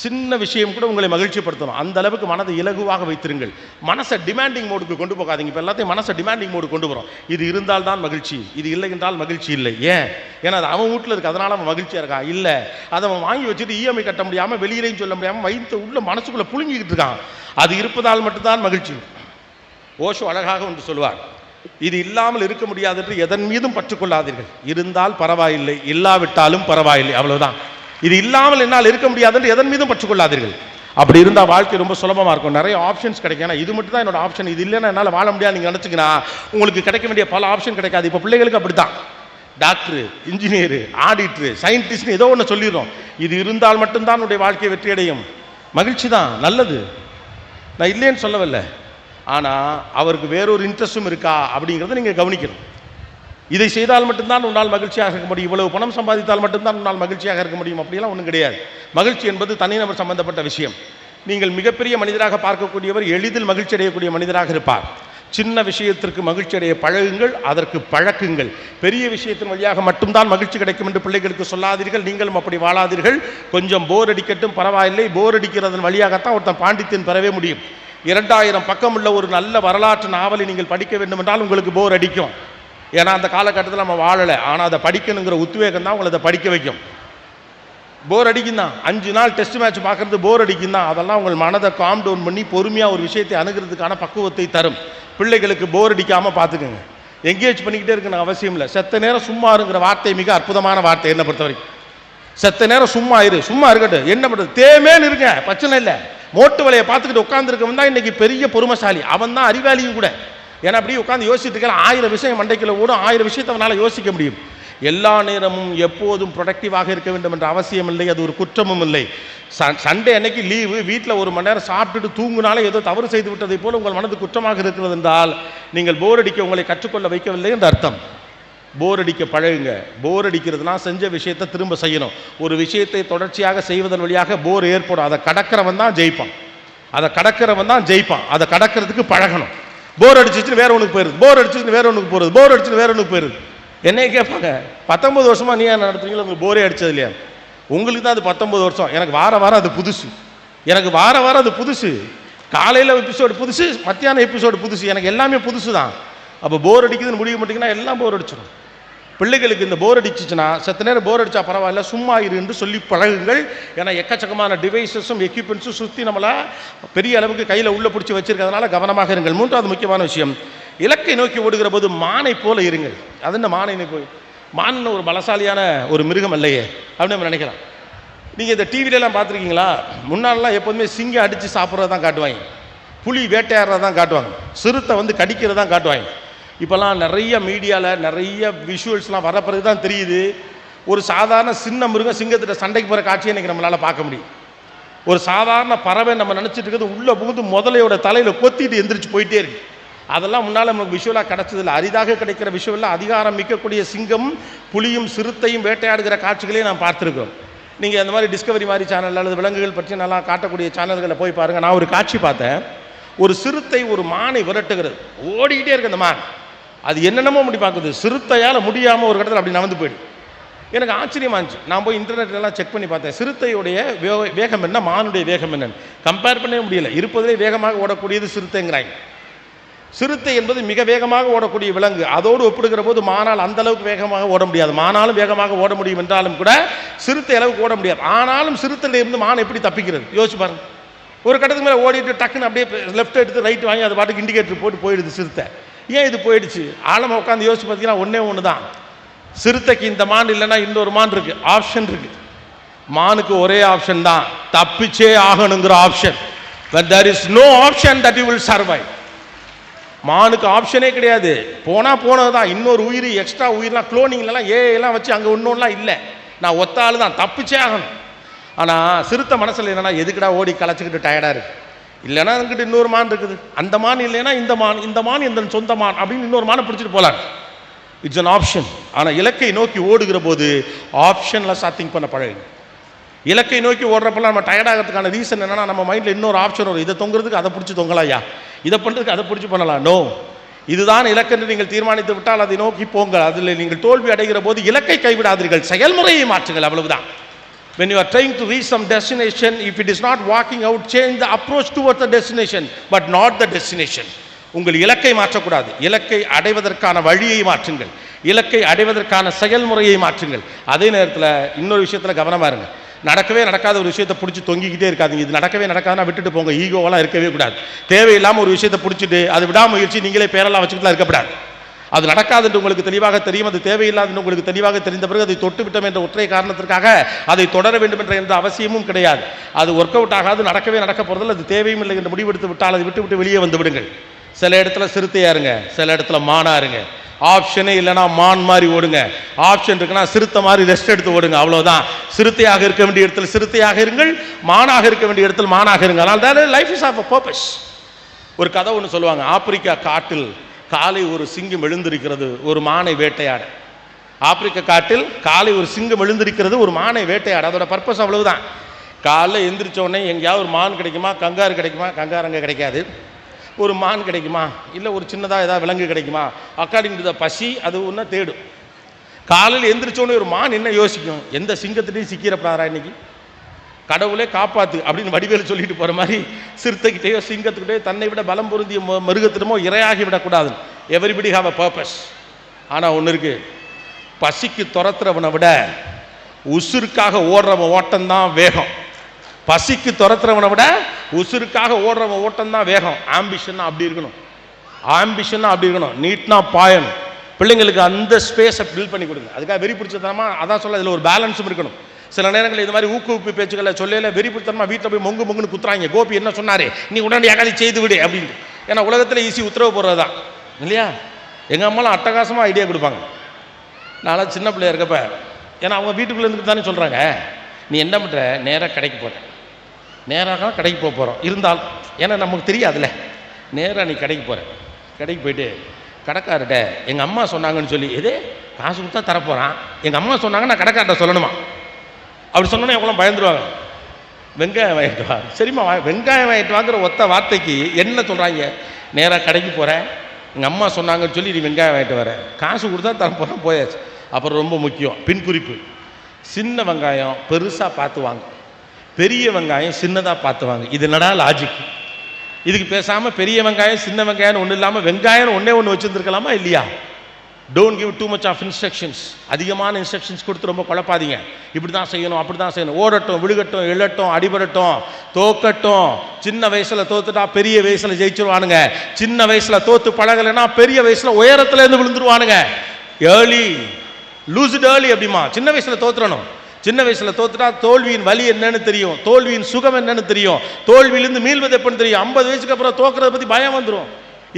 சின்ன விஷயம் கூட உங்களை மகிழ்ச்சிப்படுத்தணும். அந்த அளவுக்கு மனதை இலகுவாக வைத்திருங்கள். மனசை டிமாண்டிங் மோடுக்கு கொண்டு போகாதீங்க. இப்போ எல்லாத்தையும் மனசை டிமாண்டிங் மோடு கொண்டு போகிறோம். இது இருந்தால் தான் மகிழ்ச்சி, இது இல்லை என்றால் மகிழ்ச்சி இல்லை. ஏன்? ஏன்னா அது அவன் வீட்டில் இருக்குது, அதனால் அவன் மகிழ்ச்சியாக இருக்கான். இல்லை, அதை அவன் வாங்கி வச்சுட்டு இஎம்ஐ கட்ட முடியாமல், வெளியிலையும் சொல்ல முடியாமல், வயிற்று உள்ள மனசுக்குள்ளே புழுங்கிக்கிட்டு இருக்கான். அது இருப்பதால் மட்டும்தான் மகிழ்ச்சி. ஓஷோ அழகாக ஒன்று சொல்வார், இது இல்லாமல் இருக்க முடியாது என்று எதன் மீதும் பற்றுக்கொள்ளாதீர்கள். இருந்தால் பரவாயில்லை, இல்லாவிட்டாலும் பரவாயில்லை, அவ்வளவுதான். இது இல்லாமல் என்னால் இருக்க முடியாது என்று எதன் மீதும் பற்றுக்கொள்ளாதீர்கள். அப்படி இருந்தால் வாழ்க்கை ரொம்ப சுலபமாக இருக்கும். நிறைய ஆப்ஷன்ஸ் கிடைக்கும். ஏன்னா இது மட்டும் தான் என்னோட ஆப்ஷன், இது இல்லைன்னா என்னால் வாழ முடியாது நீங்கள் நினச்சிங்கன்னா உங்களுக்கு கிடைக்க வேண்டிய பல ஆப்ஷன் கிடைக்காது. இப்போ பிள்ளைகளுக்கு அப்படி தான், டாக்டரு, இன்ஜினியரு, ஆடிட்டரு, சயின்டிஸ்ட்னு ஏதோ ஒன்று சொல்லிடுறோம். இது இருந்தால் மட்டும்தான் உன்னுடைய வாழ்க்கையை வெற்றி அடையும். மகிழ்ச்சி தான் நல்லது, நான் இல்லைன்னு சொல்லவில்லை. ஆனால் அவருக்கு வேறொரு இன்ட்ரெஸ்டும் இருக்கா அப்படிங்கிறத நீங்கள் கவனிக்கணும். இதை செய்தால் மட்டும்தான் உன்னால் மகிழ்ச்சியாக இருக்க முடியும், இவ்வளவு பணம் சம்பாதித்தால் மட்டும்தான் உன்னால் மகிழ்ச்சியாக இருக்க முடியும் அப்படிலாம் ஒன்றும் கிடையாது. மகிழ்ச்சி என்பது தனிநபர் சம்பந்தப்பட்ட விஷயம். நீங்கள் மிகப்பெரிய மனிதராக பார்க்கக்கூடியவர் எளிதில் மகிழ்ச்சி அடையக்கூடிய மனிதராக இருப்பார். சின்ன விஷயத்திற்கு மகிழ்ச்சி அடைய பழகுங்கள், அதற்கு பழக்குங்கள். பெரிய விஷயத்தின் வழியாக மட்டும்தான் மகிழ்ச்சி கிடைக்கும் என்று பிள்ளைகளுக்கு சொல்லாதீர்கள். நீங்களும் அப்படி வாழாதீர்கள். கொஞ்சம் போர் அடிக்கட்டும் பரவாயில்லை, போர் அடிக்கிறதன் வழியாகத்தான் ஒருத்தன் பாண்டித்தியன் பெறவே முடியும். 2000 பக்கம் உள்ள ஒரு நல்ல வரலாற்று நாவலை நீங்கள் படிக்க வேண்டும் என்றால் உங்களுக்கு போர் அடிக்கும். ஏன்னா அந்த காலகட்டத்தில் நம்ம வாழலை. ஆனால் அதை படிக்கணுங்கிற உத்வேகம் தான் உங்களை அதை படிக்க வைக்கும். போர் அடிக்கும் தான், 5 நாள் டெஸ்ட் மேட்ச் பார்க்குறது போர் அடிக்கும் தான். அதெல்லாம் உங்கள் மனதை காம் டவுன் பண்ணி பொறுமையாக ஒரு விஷயத்தை அணுகிறதுக்கான பக்குவத்தை தரும். பிள்ளைகளுக்கு போர் அடிக்காமல் பார்த்துக்கோங்க. என்கேஜ் பண்ணிக்கிட்டே இருக்கணும் அவசியம் இல்லை. செத்த நேரம் சும்மா இருங்கிற வார்த்தை மிக அற்புதமான வார்த்தை என்னை பொறுத்த வரைக்கும். செத்த நேரம் சும்மா இரு, சும்மா இருக்கட்டும், என்ன பண்ணுறது, தேமேன்னு இருங்க, பிரச்சனை இல்லை. மோட்டு வலையை பார்த்துக்கிட்டு உட்காந்துருக்கவன் தான் இன்றைக்கி பெரிய பொறுமைசாலி, அவன் தான் அறிவாளியும் கூட. ஏன்னா அப்படியே உட்காந்து யோசிச்சுட்டு இருக்க 1000 விஷயம் மண்டைக்குள்ள ஓடும், 1000 விஷயத்தை அவனால் யோசிக்க முடியும். எல்லா நேரமும் எப்போதும் ப்ரொடக்டிவாக இருக்க வேண்டும் என்ற அவசியம் இல்லை, அது ஒரு குற்றமும் இல்லை. சண்டே அன்னைக்கு லீவு, வீட்டில் 1 மணி நேரம் சாப்பிட்டுட்டு தூங்குனாலே ஏதோ தவறு செய்து விட்டதை போல உங்கள் மனது குற்றமாக இருக்கிறது என்றால் நீங்கள் போர் அடிக்க உங்களை கற்றுக்கொள்ள வைக்கவில்லை என்று அர்த்தம். போர் அடிக்க பழகுங்க. போர் அடிக்கிறதுனா செஞ்ச விஷயத்தை திரும்ப செய்யணும். ஒரு விஷயத்தை தொடர்ச்சியாக செய்வதன் வழியாக போர் ஏற்படும். அதை கடக்கிறவன் தான் ஜெயிப்பான், அதை கடக்கிறதுக்கு பழகணும். போர் அடிச்சுன்னு வேற ஒன்றுக்கு போயிருது, போர் அடிச்சுன்னு வேற ஒன்றுக்கு போகிறது, போர் அடிச்சுன்னு வேற ஒன்றுக்கு போயிருது. என்னையே கேட்பாங்க, 19 வருஷமா நீ என்ன நடத்துறீங்களோ உங்களுக்கு போரே அடிச்சது இல்லையா? உங்களுக்கு தான் அது 19 வருஷம், எனக்கு வாரம் அது புதுசு. எனக்கு வாரம் அது புதுசு. காலையில் எபிசோடு புதுசு, மத்தியானம் எபிசோடு புதுசு, எனக்கு எல்லாமே புதுசு தான். அப்போ போர் அடிக்குதுன்னு முடிய மாட்டீங்கன்னா எல்லாம் போர் அடிச்சிடும். பிள்ளைகளுக்கு இந்த போர் அடிச்சிச்சுன்னா, செத்த நேரம் போர் அடிச்சா பரவாயில்ல, சும்மா இரு என்று சொல்லி பழகுங்கள். ஏன்னா எக்கச்சக்கமான டிவைசஸும் எக்யூப்மெண்ட்ஸும் சுற்றி நம்மளை பெரிய அளவுக்கு கையில் உள்ள பிடிச்சி வச்சிருக்கிறதுனால கவனமாக இருங்கள். 3வது முக்கியமான விஷயம், இலக்கை நோக்கி ஓடுகிற போது மானை போல இருங்கள். அது என்ன மானை போய், மான் ஒரு பலசாலியான ஒரு மிருகம் இல்லையே அப்படின்னு நம்ம நினைக்கலாம். நீங்கள் இந்த டிவிலெலாம் பார்த்துருக்கீங்களா? முன்னாலெலாம் எப்போதுமே சிங்கம் அடித்து சாப்பிட்றது தான் காட்டுவாங்க, புலி வேட்டையாடுறது தான் காட்டுவாங்க, சிறுத்தை கடிக்கிறது தான் காட்டுவாங்க. இப்போல்லாம் நிறைய மீடியாவில் நிறைய விஷுவல்ஸ்லாம் வர பிறகு தான் தெரியுது, ஒரு சாதாரண சின்ன மிருகம் சிங்கத்திட்ட சண்டைக்கு போகிற காட்சியை இன்றைக்கி நம்மளால் பார்க்க முடியும். ஒரு சாதாரண பறவை நம்ம நினச்சிட்டு இருக்கிறது உள்ளே புகுந்து முதலையோட தலையில் கொத்திட்டு எந்திரிச்சு போயிட்டே இருக்கு. அதெல்லாம் முன்னால் நமக்கு விஷுவலாக கிடச்சதில்லை. அரிதாக கிடைக்கிற விஷுவலில் அதிகாரம் மிக்கக்கூடிய சிங்கம், புலியும் சிறுத்தையும் வேட்டையாடுகிற காட்சிகளையும் நான் பார்த்துருக்கோம். நீங்கள் அந்த மாதிரி டிஸ்கவரி மாதிரி சேனல் அல்லது விலங்குகள் பற்றி நல்லா காட்டக்கூடிய சேனல்களை போய் பாருங்கள். நான் ஒரு காட்சி பார்த்தேன், ஒரு சிறுத்தை ஒரு மானை விரட்டுகிறது, ஓடிக்கிட்டே இருக்கு அந்த மான். அது என்னென்னமோ முடி பார்க்குது, சிறுத்தையால் முடியாமல் ஒரு இடத்துல அப்படி நகர்ந்து போயிடு. எனக்கு ஆச்சரியமாக இருந்துச்சு. நான் போய் இன்டர்நெட்லாம் செக் பண்ணி பார்த்தேன், சிறுத்தையுடைய வேகம் என்ன, மானுடைய வேகம் என்னன்னு கம்பேர் பண்ணவே முடியலை. இருப்பதிலே வேகமாக ஓடக்கூடியது சிறுத்தைங்கிறாங்க. சிறுத்தை என்பது மிக வேகமாக ஓடக்கூடிய விலங்கு. அதோடு ஒப்பிடுகிற போது மானால் அந்த அளவுக்கு வேகமாக ஓட முடியாது. மானாலும் வேகமாக ஓட முடியும் என்றாலும் கூட சிறுத்தை அளவுக்கு ஓட முடியாது. ஆனாலும் சிறுத்தையில இருந்து மான் எப்படி தப்பிக்கிறது யோசிச்சு பாருங்க. ஒரு கட்டத்துக்கு மேலே ஓடிட்டு டக்குன்னு அப்படியே லெஃப்ட் எடுத்து ரைட் வாங்கி அது பாட்டுக்கு இண்டிகேட்டர் போட்டு போயிடுது சிறுத்தை. ஏன் இது போயிடுச்சு? ஆழமாக உட்காந்து யோசிச்சு பார்த்தீங்கன்னா ஒன்று தான், சிறுத்தைக்கு இந்த மான் இல்லைன்னா இன்னொரு மான் இருக்கு, ஆப்ஷன் இருக்கு. மானுக்கு ஒரே ஆப்ஷன் தான், தப்பிச்சே ஆகணுங்கிற option. When there is no option that you will survive. மானுக்கு ஆப்ஷனே கிடையாது, போனது தான். இன்னொரு உயிர் எக்ஸ்ட்ரா உயிரெலாம் குளோனிங்லாம் ஏலாம் வச்சு அங்கே ஒன்றுலாம் இல்லை, நான் ஒத்த ஆள் தான், தப்பிச்சே ஆகணும். ஆனால் சிறுத்தை மனசில் என்னன்னா எதுக்கடா ஓடி களைச்சிக்கிட்டு டயர்டாக இருக்கு, இல்லைன்னா என்கிட்ட இன்னொரு மான் இருக்குது, அந்த மான் இல்லைன்னா இந்த மான் எந்த சொந்த மான் அப்படின்னு இன்னொரு மானை பிடிச்சிட்டு போகலாம். It's an option. ஆனால் இலக்கை நோக்கி ஓடுகிற போது ஆப்ஷனில் திங்க் பண்ண பழகுங்க. இலக்கை நோக்கி ஓடுறப்பெல்லாம் நம்ம டயர்டாகிறதுக்கான ரீசன் என்னன்னா, நம்ம மைண்டில் இன்னொரு ஆப்ஷன் வரும், இதை தொங்குறதுக்கு அதை பிடிச்சி தொங்கலாயா, இதை பண்ணுறதுக்கு அதை பிடிச்சி பண்ணலாம். நோ, இதுதான் இலக்கென்று நீங்கள் தீர்மானித்து விட்டால் அதை நோக்கி போங்க. அதில் நீங்கள் தோல்வி அடைகிற போது இலக்கை கைவிடாதீர்கள், செயல்முறையை மாற்றுங்கள், அவ்வளவுதான். When you are trying to reach some destination, if it is not working out, change the approach towards the destination, but not the destination. உங்கள் இலக்கை மாற்றக்கூடாது, இலக்கை அடைவதற்கான வழியை மாற்றுங்கள், இலக்கை அடைவதற்கான செயல்முறையை மாற்றுங்கள். அதே நேரத்தில் இன்னொரு விஷயத்தில் கவனமாக இருங்க. நடக்கவே நடக்காத ஒரு விஷயத்தை பிடிச்சி தொங்கிக்கிட்டே இருக்காதுங்க. இது நடக்கவே நடக்காதுன்னா விட்டுட்டு போங்க. ஈகோவெல்லாம் இருக்கவே கூடாது. தேவையில்லாமல் ஒரு விஷயத்தை பிடிச்சிட்டு அது விடாமுயற்சி நீங்களே பேரெல்லாம் வச்சுக்கிட்டுலாம் இருக்கக்கூடாது. அது நடக்காது என்று உங்களுக்கு தெளிவாக தெரியும், அது தேவையில்லாது என்று உங்களுக்கு தெளிவாக தெரிந்த பிறகு அதை தொட்டு விட்டோம் என்ற ஒற்றை காரணத்திற்காக அதை தொடர வேண்டும் என்ற எந்த அவசியமும் கிடையாது. அது ஒர்க் அவுட் ஆகாது, நடக்கவே நடக்க போறதில்லை, அது தேவையும் இல்லை என்று முடிவெடுத்து விட்டால் அதை விட்டு வெளியே வந்து விடுங்கள். சில இடத்துல சிறுத்தையா இருங்க, சில இடத்துல மானா இருங்க. ஆப்ஷனே இல்லைனா மான் மாதிரி ஓடுங்க, ஆப்ஷன் இருக்குன்னா சிறுத்தை மாதிரி ரெஸ்ட் எடுத்து ஓடுங்க, அவ்வளவுதான். சிறுத்தையாக இருக்க வேண்டிய இடத்துல சிறுத்தையாக இருங்கள், மானாக இருக்க வேண்டிய இடத்துல மானாக இருங்க. அதனால life is of a purpose. ஒரு கதை ஒன்று சொல்லுவாங்க, ஆப்பிரிக்கா காட்டில் காலை ஒரு சிங்கம் எழுந்திருக்கிறது ஒரு மானை வேட்டையாட. ஆப்பிரிக்க காட்டில் காலை ஒரு சிங்கம் எழுந்திருக்கிறது ஒரு மானை வேட்டையாட. அதோட பர்பஸ் அவ்வளவுதான். காலைல எந்திரிச்ச உடனே எங்கேயாவது ஒரு மான் கிடைக்குமா, கங்காரு கிடைக்குமா, கங்காரு அங்கே கிடைக்காது. ஒரு மான் கிடைக்குமா, இல்லை ஒரு சின்னதாக ஏதாவது விலங்கு கிடைக்குமா, அக்கார்டிங் டு த பசி அது ஒன்றா தேடும். காலையில் எந்திரிச்சோடனே ஒரு மான் என்ன யோசிக்கும், எந்த சிங்கத்திட்டையும் சிக்கிறப்படாரா இன்னைக்கு, கடவுளே காப்பாத்து அப்படின்னு வடிவேல் சொல்லிட்டு போகிற மாதிரி சிறுத்தைக்கிட்டேயோ சிங்கத்துக்கிட்டேயோ தன்னை விட பலம் பொருந்திய மிருகத்திடமோ இரையாகி விடக்கூடாது. Everybody have a purpose. ஆனால் ஒன்று இருக்கு, பசிக்கு துரத்துறவனை விட உசுருக்காக ஓடுறவன் ஓட்டம் தான் வேகம். பசிக்கு துரத்துறவனை விட உசுருக்காக ஓடுறவன் ஓட்டம் தான் வேகம். ஆம்பிஷன்னா அப்படி இருக்கணும், ஆம்பிஷன்னா அப்படி இருக்கணும். நீட்னா பாயணும். பிள்ளைங்களுக்கு அந்த ஸ்பேஸை பில்ட் பண்ணி கொடுங்க. அதுக்காக வெறி பிடிச்சதனமா அதான் சொல்ல, இதில் ஒரு பேலன்ஸும் இருக்கணும். சில நேரங்கள் இது மாதிரி ஊக்குவிப்பு பேச்சுக்களை சொல்லல வெறி பிடித்தனமா வீட்டில் போய் மொங்குன்னு குத்துறாங்க. கோபி என்ன சொன்னாரு, நீ உடனடியாக செய்து விடு அப்படின்னு. ஏன்னா உலகத்தில் ஈஸி உத்தரவு போடுறது தான் இல்லையா. எங்கள் அம்மாலாம் அட்டகாசமாக ஐடியா கொடுப்பாங்க. நான்லாம் சின்ன பிள்ளையா இருக்கப்ப, ஏன்னா அவங்க வீட்டுக்குள்ளே இருந்து தானே சொல்கிறாங்க, நீ என்ன பண்ணுற, நேராக கடைக்கு போகிற, நேராக கடைக்கு போகிறோம் இருந்தால், ஏன்னா நமக்கு தெரியாதுல்ல, நேராக நீ கடைக்கு போகிற, கடைக்கு போயிட்டு கடைக்கார்ட்ட எங்கள் அம்மா சொன்னாங்கன்னு சொல்லி, எதே காசு கொடுத்தா தரப்போகிறான், எங்கள் அம்மா சொன்னாங்க நான் கடைக்கார்ட்ட சொல்லணுமா, அப்படி சொன்னோன்னே எவ்வளோ பயந்துருவாங்க. வெங்காயம் வாங்கிட்டு வா, சரிம்மா வெங்காயம் வாங்கிட்டு வாங்குற ஒத்த வார்த்தைக்கு என்ன சொல்கிறாங்க, நேராக கடைக்கு போகிறேன், எங்கள் அம்மா சொன்னாங்கன்னு சொல்லி நீ வெங்காயம் வாங்கிட்டு வர, காசு கொடுத்தா தரப்போகிறேன், போயாச்சு. அப்புறம் ரொம்ப முக்கியம் பின் குறிப்பு, சின்ன வெங்காயம் பெருசாக பார்த்து வாங்க, பெரிய வெங்காயம் சின்னதாக பார்த்து வாங்க. இது என்னடா லாஜிக்? இதுக்கு பேசாமல் பெரிய வெங்காயம் சின்ன வெங்காயம் ஒன்றும் இல்லாமல் வெங்காயம் ஒன்றே ஒன்று வச்சுருந்துருக்கலாமா இல்லையா? Don't give too much of instructions. அதிகமான இன்ஸ்ட்ரக்ஷன்ஸ் கொடுத்து ரொம்ப குழப்பாதீங்க. இப்படி தான் செய்யணும், அப்படி தான் செய்யணும், ஓடட்டும், விழுகட்டும், எழட்டும், அடிபடட்டும், தோக்கட்டும். சின்ன வயசில் தோத்துட்டா பெரிய வயசில் ஜெயிச்சிருவானுங்க. சின்ன வயசில் தோத்து பழகலைன்னா பெரிய வயசில் உயரத்துலேருந்து விழுந்துருவானுங்க. ஏர்லி லூஸ் இட் ஏர்லி அப்படிமா. சின்ன வயசில் தோத்துறணும். சின்ன வயசில் தோத்துட்டா தோல்வியின் வலி என்னன்னு தெரியும், தோல்வியின் சுகம் என்னன்னு தெரியும், தோல்வியிலிருந்து மீள்வது எப்படின்னு தெரியும். 50 வயசுக்கு அப்புறம் தோக்குறத பற்றி பயம் வந்துடும்,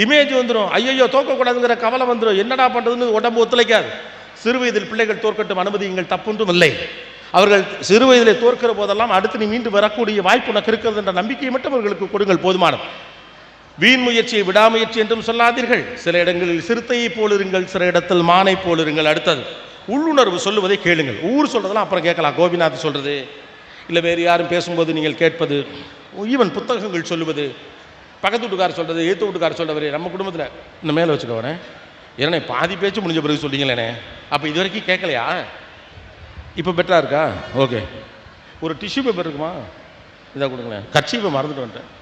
இமேஜ் வந்துடும், ஐயோ தோக்கக்கூடாதுங்கிற கவலை வந்துடும், என்னடா பண்ணுறதுன்னு உடம்பு ஒத்துழைக்காது. சிறு வயதில் பிள்ளைகள் தோற்கட்டும், அனுமதியுங்கள், தப்புன்றும் இல்லை. அவர்கள் சிறு வயதில் தோற்கிற போதெல்லாம் அடுத்து நீ மீண்டும் வரக்கூடிய வாய்ப்பு உனக்கு இருக்கிறது என்ற நம்பிக்கையை மட்டும் அவர்களுக்கு கொடுங்கள், போதுமானது. வீண் முயற்சியை விடாமுயற்சி என்றும் சொல்லாதீர்கள். சில இடங்களில் சிறுத்தையை போலிருங்கள், சில இடத்தில் மானை போலிருங்கள். அடுத்தது உள்ளுணர்வு சொல்லுவதை கேளுங்கள். ஊர் சொல்றதெல்லாம் அப்புறம் கேட்கலாம், கோபிநாத் சொல்றது, இல்லை வேறு யாரும் பேசும்போது நீங்கள் கேட்பது, ஈவன் புத்தகங்கள் சொல்லுவது, பக்கத்து வீட்டுக்காரர் சொல்றது, ஏற்று வீட்டுக்காரர் சொல்றவர், நம்ம குடும்பத்தில் இந்த மேலே வச்சுக்கோனே, ஏன்னா பாதி பேச்சு முடிஞ்ச பிறகு சொல்லிங்களேனே, அப்போ இது வரைக்கும் கேட்கலையா, இப்போ பெட்டரா இருக்கா, ஓகே. ஒரு டிஷ்யூ பேப்பர் இருக்குமா, இதாக கொடுங்களேன், கர்ச்சீப்பை மறந்துட்டு வந்துட்டேன்.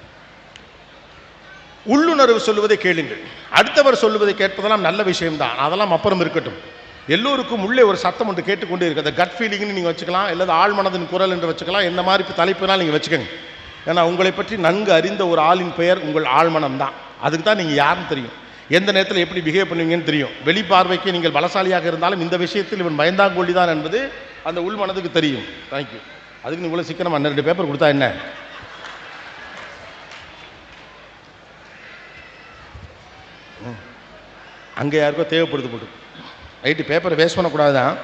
உள்ளுணர்வு சொல்லுவதை கேளுங்கள். அடுத்தவர் சொல்லுவதை கேட்பதெல்லாம் நல்ல விஷயம்தான், அதெல்லாம் அப்புறம் இருக்கட்டும். எல்லோருக்கும் உள்ளே ஒரு சத்தம் ஒன்று கேட்டுக்கொண்டே இருக்குது. அந்த கட் ஃபீலிங்னு நீங்கள் வச்சுக்கலாம், இல்லை ஆழ்மனதின் குரல் என்று வச்சுக்கலாம், என்ன மாதிரி தலைப்புனால் நீங்கள் வச்சுக்கோங்க. ஏன்னா உங்களை பற்றி நன்கு அறிந்த ஒரு ஆளின் பெயர் உங்கள் ஆழ்மனம் தான். அதுக்கு தான் நீங்கள் யாருன்னு தெரியும், எந்த நேரத்தில் எப்படி பிஹேவ் பண்ணுவீங்கன்னு தெரியும். வெளிப்பார்வைக்கு நீங்கள் பலசாலியாக இருந்தாலும் இந்த விஷயத்தில் இவன் பயந்தாங்கொள்ளி தான் என்பது அந்த உள் மனதுக்கு தெரியும். தேங்க்யூ. அதுக்கு நீ இவ்வளோ சீக்கிரம் 2 பேப்பர் கொடுத்தா என்ன? அங்கே யாருக்கோ தேவைப்படுது போட்டு ரைட்டு, பேப்பரை வேஸ்ட் பண்ணக்கூடாது தான்.